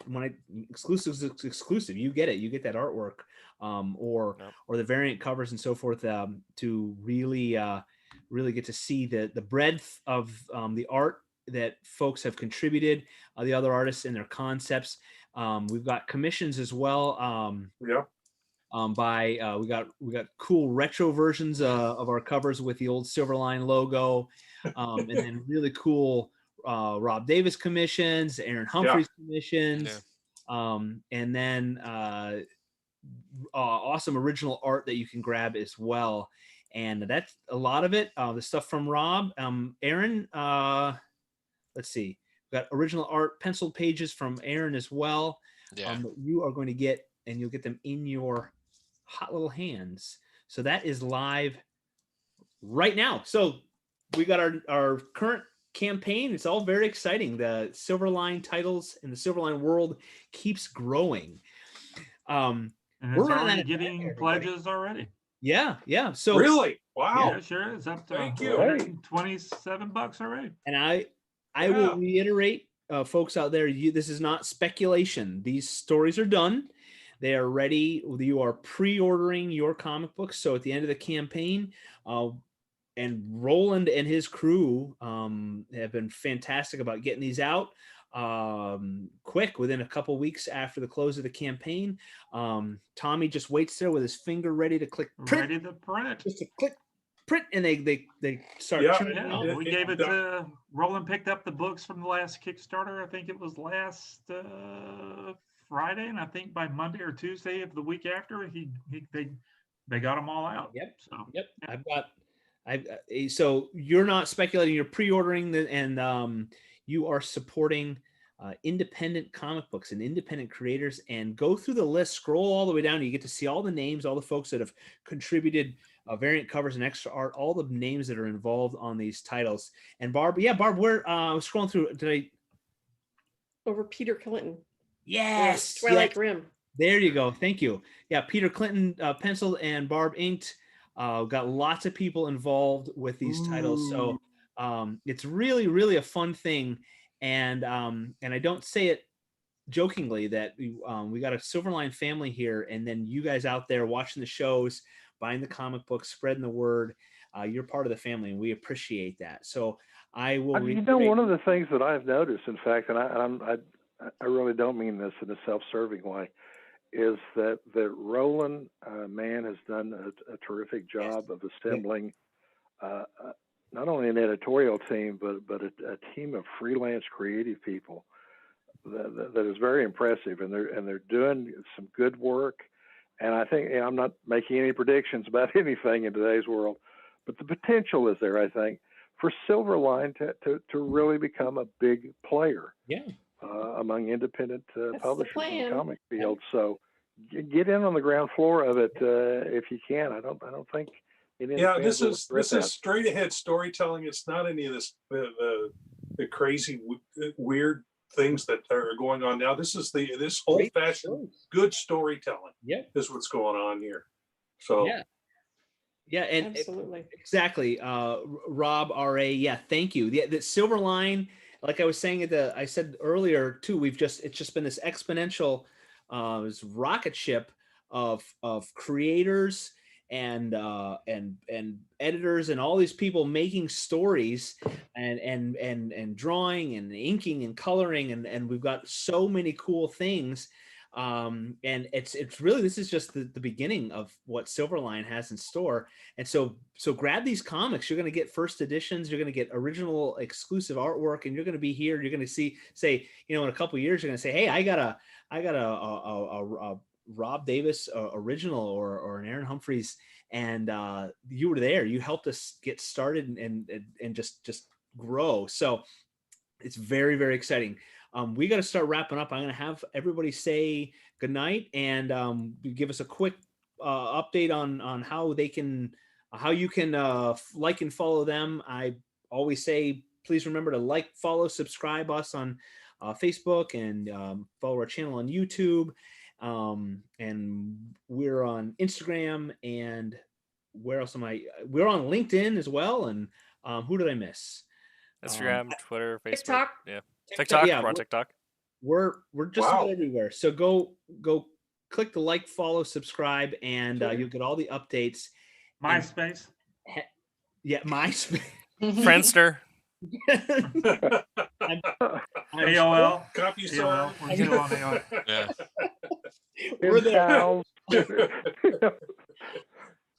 when exclusive, you get it. You get that artwork, or the variant covers and so forth, to really get to see the breadth of the art that folks have contributed, the other artists and their concepts. We've got commissions as well. We got cool retro versions of our covers with the old Silverline logo, and then really cool Rob Davis commissions, Aaron Humphries commissions, and then awesome original art that you can grab as well. And that's a lot of it. The stuff from Rob, Aaron. Let's see. We've got original art, penciled pages from Aaron as well. That you are going to get, and you'll get them in your hot little hands. So that is live right now. So we got our current campaign. It's all very exciting. The Silverline titles in the Silverline world keeps growing. And it's already getting pledges already. Yeah. So really, wow. Yeah, sure is. Up to $127 already. And I will reiterate, folks out there, this is not speculation. These stories are done. They are ready. You are pre-ordering your comic books. So at the end of the campaign, and Roland and his crew have been fantastic about getting these out quick, within a couple weeks after the close of the campaign. Tommy just waits there with his finger ready to click print. Ready to print. Just to click print, and they start. We gave it to Roland. Picked up the books from the last Kickstarter. I think it was last Friday, and I think by Monday or Tuesday of the week after, they got them all out. So you're not speculating, you're pre-ordering and you are supporting independent comic books and independent creators. And go through the list, scroll all the way down, and you get to see all the names, all the folks that have contributed variant covers and extra art, all the names that are involved on these titles. And Barb, where I was scrolling through today. Over Peter Clinton. Yes. Twilight Grimm. There you go. Thank you. Yeah, Peter Clinton penciled and Barb inked. Got lots of people involved with these titles. So it's really, really a fun thing. And I don't say it jokingly that we got a Silverline family here, and then you guys out there watching the shows, buying the comic books, spreading the word. You're part of the family, and we appreciate that. So I will. One of the things that I've noticed, in fact, and I really don't mean this in a self-serving way, is that Roland Mann has done a terrific job of assembling not only an editorial team, but a team of freelance creative people that is very impressive, and they're doing some good work. And I think, I'm not making any predictions about anything in today's world, but the potential is there, I think, for Silverline to really become a big player among independent publishers in the comic field. So get in on the ground floor of it if you can. I don't think. This is straight ahead storytelling. It's not any of this the crazy weird things that are going on now. This is this old fashioned good storytelling. Is what's going on here. So and absolutely, exactly. Rob R.A. Thank you. The Silverline, like I was saying I said earlier too, it's just been this exponential this rocket ship of creators and editors and all these people making stories and drawing and inking and coloring, and we've got so many cool things. And it's really, this is just the beginning of what Silverline has in store. And so grab these comics. You're going to get first editions. You're going to get original exclusive artwork, and you're going to be here. You're going to say, in a couple of years, you're going to say, hey, I got a Rob Davis original or an Aaron Humphries, and you were there. You helped us get started and just grow. So it's very, very exciting. We got to start wrapping up. I'm going to have everybody say goodnight and give us a quick update on how you can like and follow them. I always say, please remember to like, follow, subscribe us on Facebook, and follow our channel on YouTube. And we're on Instagram, and where else am I? We're on LinkedIn as well. And who did I miss? Instagram, Twitter, Facebook. TikTok. TikTok. We're on TikTok. We're just Wow. about everywhere. So go click the like, follow, subscribe, and you'll get all the updates. MySpace. Yeah, MySpace. Friendster. AOL. Copy AOL. We're still on AOL. Yeah. We're there. Pals.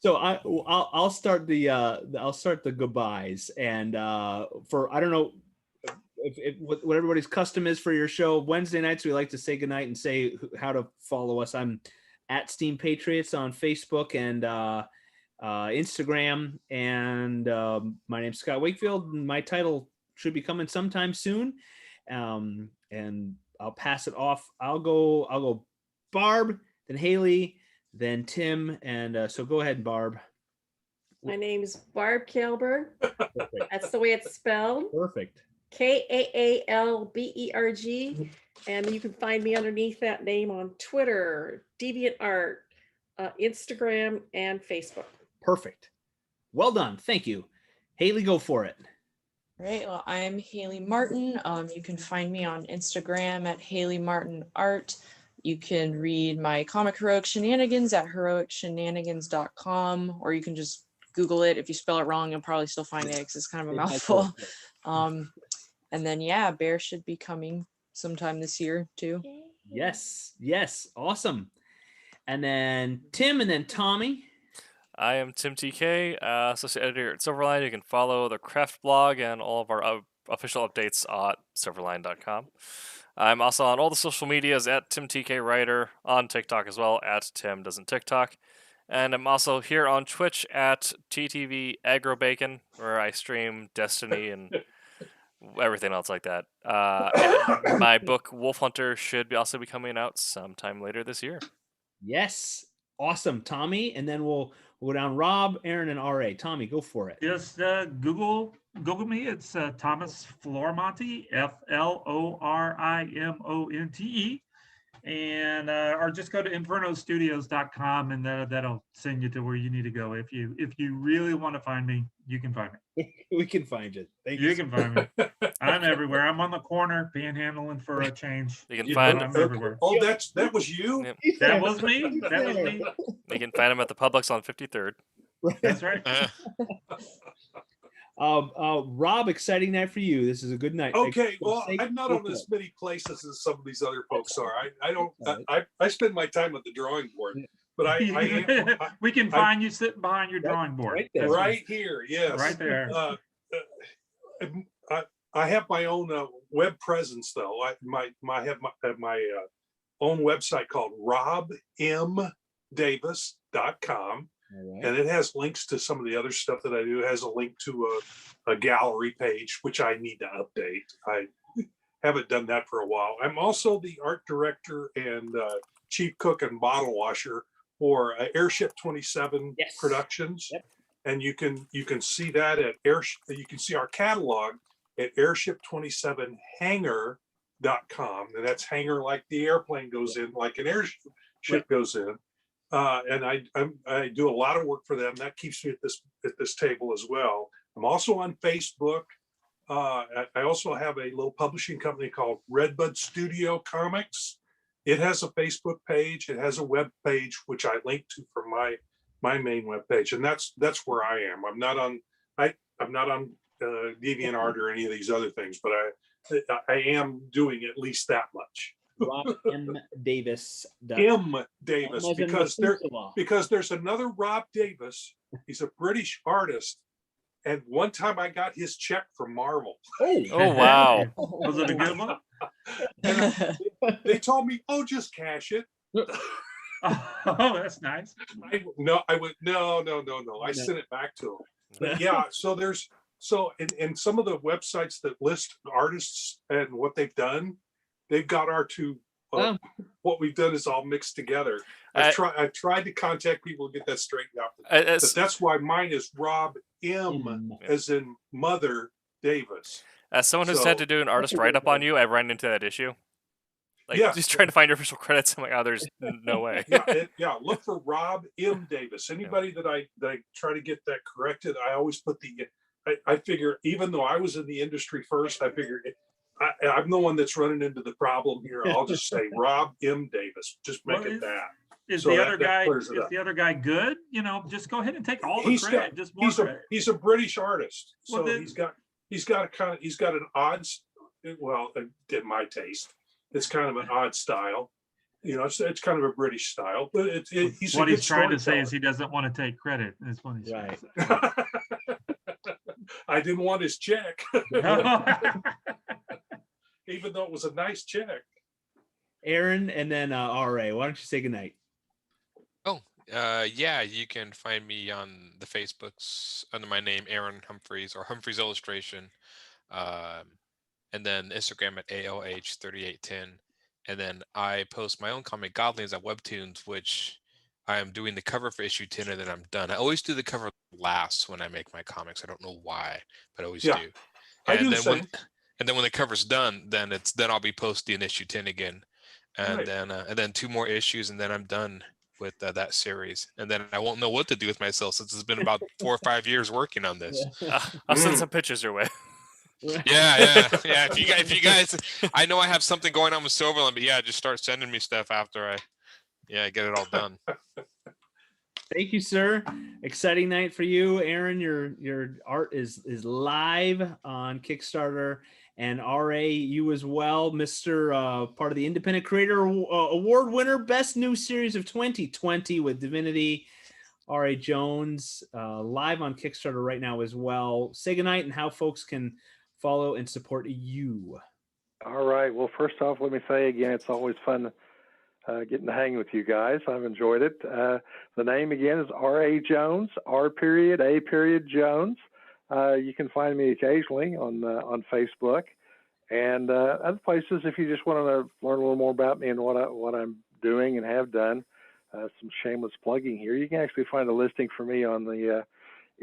So I'll start the goodbyes, and for I don't know if what everybody's custom is for your show. Wednesday nights we like to say goodnight and say how to follow us. I'm at Steam Patriots on Facebook and Instagram, and my name's Scott Wakefield. And my title should be coming sometime soon, and I'll pass it off. I'll go Barb, then Haley, then Tim, and so go ahead, Barb. My name is Barb Kilberg. Perfect. That's the way it's spelled. Perfect. Kaalberg. And you can find me underneath that name on Twitter, DeviantArt, Instagram, and Facebook. Perfect. Well done. Thank you. Haley, go for it. Right. Well, I'm Haley Martin. You can find me on Instagram at Haley Martin Art. You can read my comic heroic shenanigans at heroicshenanigans.com, or you can just Google it. If you spell it wrong, you'll probably still find it because it's kind of a mouthful. And then, yeah, Bear should be coming sometime this year too. Yes. Awesome. And then Tim, and then Tommy. I am Tim TK, associate editor at Silverline. You can follow the craft blog and all of our official updates at silverline.com. I'm also on all the social medias at Tim TK Writer, on TikTok as well at Tim Doesn't TikTok. And I'm also here on Twitch at TTV AgroBacon, where I stream Destiny and everything else like that. My book Wolf Hunter should also be coming out sometime later this year. Yes. Awesome, Tommy. And then we'll go down Rob, Aaron, and RA. Tommy, go for it. Just Google me. It's Thomas Florimonte, FLORIMONTE, and or just go to infernostudios.com, and that'll send you to where you need to go. If you really want to find me, you can find me. We can find you. You can find me. I'm everywhere. I'm on the corner panhandling for a change. You can find I'm everywhere. Oh, that was you? Yep. That was me. That was me. You can find him at the Publix on 53rd. That's right. Rob, exciting night for you. This is a good night. Okay, well, I'm not on as many places as some of these other folks are. I spend my time at the drawing board, but I am, we can find you sitting behind your drawing board. Right there. right here. Yes, Right there. I have my own web presence, though. I have my own website called robmdavis.com. Right. And it has links to some of the other stuff that I do. It has a link to a gallery page, which I need to update. I haven't done that for a while. I'm also the art director and chief cook and bottle washer for Airship 27 Productions. Yep. And you can see that at you can see our catalog at airship27hangar.com. And that's hangar like the airplane goes in, like an airship goes in. And I do a lot of work for them. That keeps me at this table as well. I'm also on Facebook. I also have a little publishing company called Redbud Studio Comics. It has a Facebook page. It has a web page which I link to from my main web page, and that's where I am. I'm not on DeviantArt or any of these other things, but I am doing at least that much. Rob M. Davis. M. Davis, because there's another Rob Davis. He's a British artist, and one time I got his check from Marvel. Oh wow! Was it a good one? And they told me, "Oh, just cash it." Oh, that's nice. I went, no. I sent it back to him. But yeah, so there's in some of the websites that list artists and what they've done. They've got our two. What we've done is all mixed together. I've tried to contact people to get that straightened out. But that's why mine is Rob M. as in Mother Davis. As someone who's had to do an artist write-up on you, I've run into that issue. Like, just trying to find your official credits. I'm like, oh, there's no way. Look for Rob M. Davis. Anybody that I try to get that corrected, I always put I figure, even though I was in the industry first, I figured I'm the one that's running into the problem here. I'll just say Rob M. Davis. Just make it that. Is So the that- other that guy? clears Is it up. the other guy good? You know, just go ahead and take all the He's credit. got- Just more credit. He's a British artist, Well, so then- he's got an odd, well, in my taste, it's kind of an odd style. You know, it's kind of a British style, but he's What a he's good trying to say storyteller. is he doesn't want to take credit. That's what he's Right. I didn't want his check, even though it was a nice check. Aaron, and then RA. Why don't you say goodnight? Yeah, you can find me on the Facebooks under my name, Aaron Humphreys, or Humphreys Illustration. And then Instagram at ALH3810. And then I post my own comic, Godlings, at Webtoons, which I am doing the cover for issue 10, and then I'm done. I always do the cover last when I make my comics. I don't know why, but I always Yeah, do. I do And the then same. when the cover's done, then I'll be posting issue 10 again. And Right. then 2 more issues, and then I'm done with that series. And then I won't know what to do with myself, since it's been about 4 or 5 years working on this. I'll send some pictures your way. Yeah. If you guys, I know I have something going on with Silverline, but yeah, just start sending me stuff after I get it all done. Thank you, sir. Exciting night for you, Aaron. Your art is live on Kickstarter, and RA, you as well, Mr. Part of the Independent Creator Award winner, Best New Series of 2020 with Divinity. RA Jones, live on Kickstarter right now as well. Say goodnight and how folks can follow and support you. All right. Well, first off, let me say again, it's always fun getting to hang with you guys. I've enjoyed it. The name again is R.A. Jones, R.A. Jones. You can find me occasionally on Facebook and other places if you just want to learn a little more about me and what I'm doing and have done. Some shameless plugging here. You can actually find a listing for me on the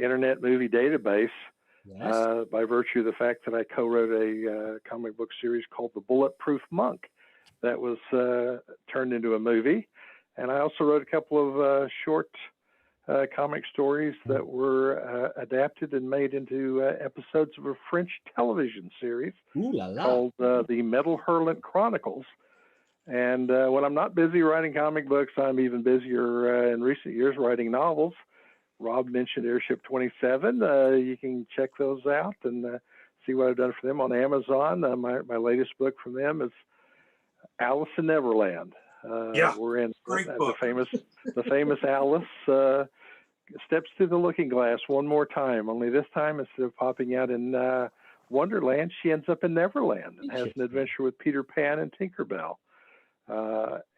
Internet Movie Database. Yes. By virtue of the fact that I co-wrote a comic book series called The Bulletproof Monk that was turned into a movie. And I also wrote a couple of short comic stories that were adapted and made into episodes of a French television series called The Metal Hurlant Chronicles. And when I'm not busy writing comic books, I'm even busier in recent years writing novels. Rob mentioned Airship 27. You can check those out and see what I've done for them on Amazon. My latest book from them is Alice in Neverland. We're in the famous Alice steps through the looking glass one more time. Only this time, instead of popping out in Wonderland, she ends up in Neverland and has an adventure with Peter Pan and Tinkerbell.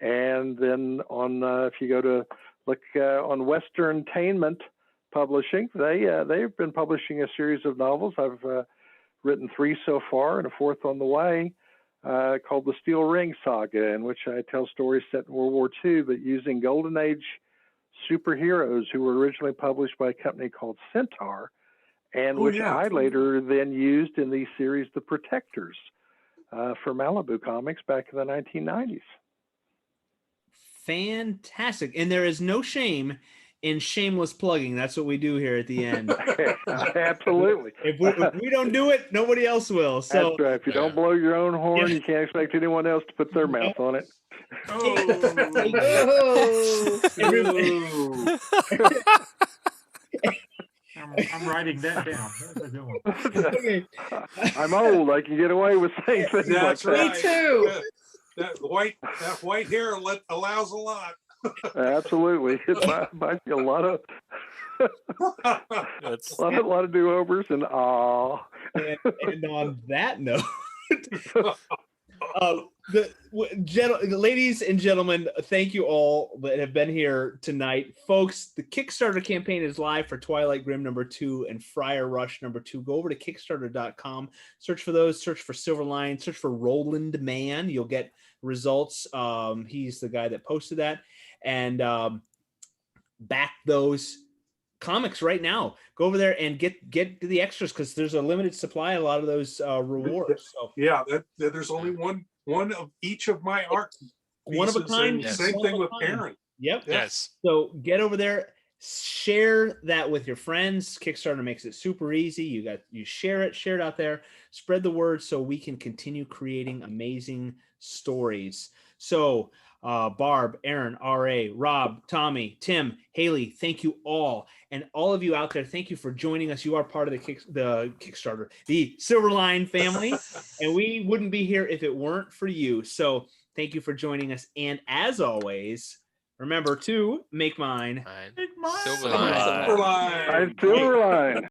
And then if you go to look on Westerntainment Publishing, they've been publishing a series of novels. I've written 3 so far and a 4th on the way, called the Steel Ring Saga, in which I tell stories set in World War II, but using Golden Age superheroes who were originally published by a company called Centaur, and I later then used in the series The Protectors for Malibu Comics back in the 1990s. Fantastic. And there is no shame in shameless plugging. That's what we do here at the end. Absolutely. If we don't do it, nobody else will. So that's right. If you don't blow your own horn, you can't expect anyone else to put their mouth on it. I'm writing that down. That's a good one. I'm old. I can get away with saying things That's like that. right. Me too. That white hair allows a lot. Absolutely. It might be a lot of a lot of do-overs and aw. and on that note, ladies and gentlemen, thank you all that have been here tonight. Folks, the Kickstarter campaign is live for Twilight Grimm #2 and Friar Rush #2. Go over to Kickstarter.com, search for those, search for Silverline, search for Roland Man. You'll get results. He's the guy that posted that. And back those comics right now. Go over there and get the extras, because there's a limited supply of a lot of those rewards. So yeah, there's only one of each of my art. One of a kind. Same thing with Aaron. Yep. Yes. So get over there, Share that with your friends. Kickstarter makes it super easy. You share it out there, spread the word so we can continue creating amazing stories. So Barb, Aaron, RA, Rob, Tommy, Tim, Haley, thank you all. And all of you out there, thank you for joining us. You are part of the Kickstarter, the Silverline family. And we wouldn't be here if it weren't for you. So thank you for joining us. And as always, remember to make mine. Silverline. Silverline. Silverline.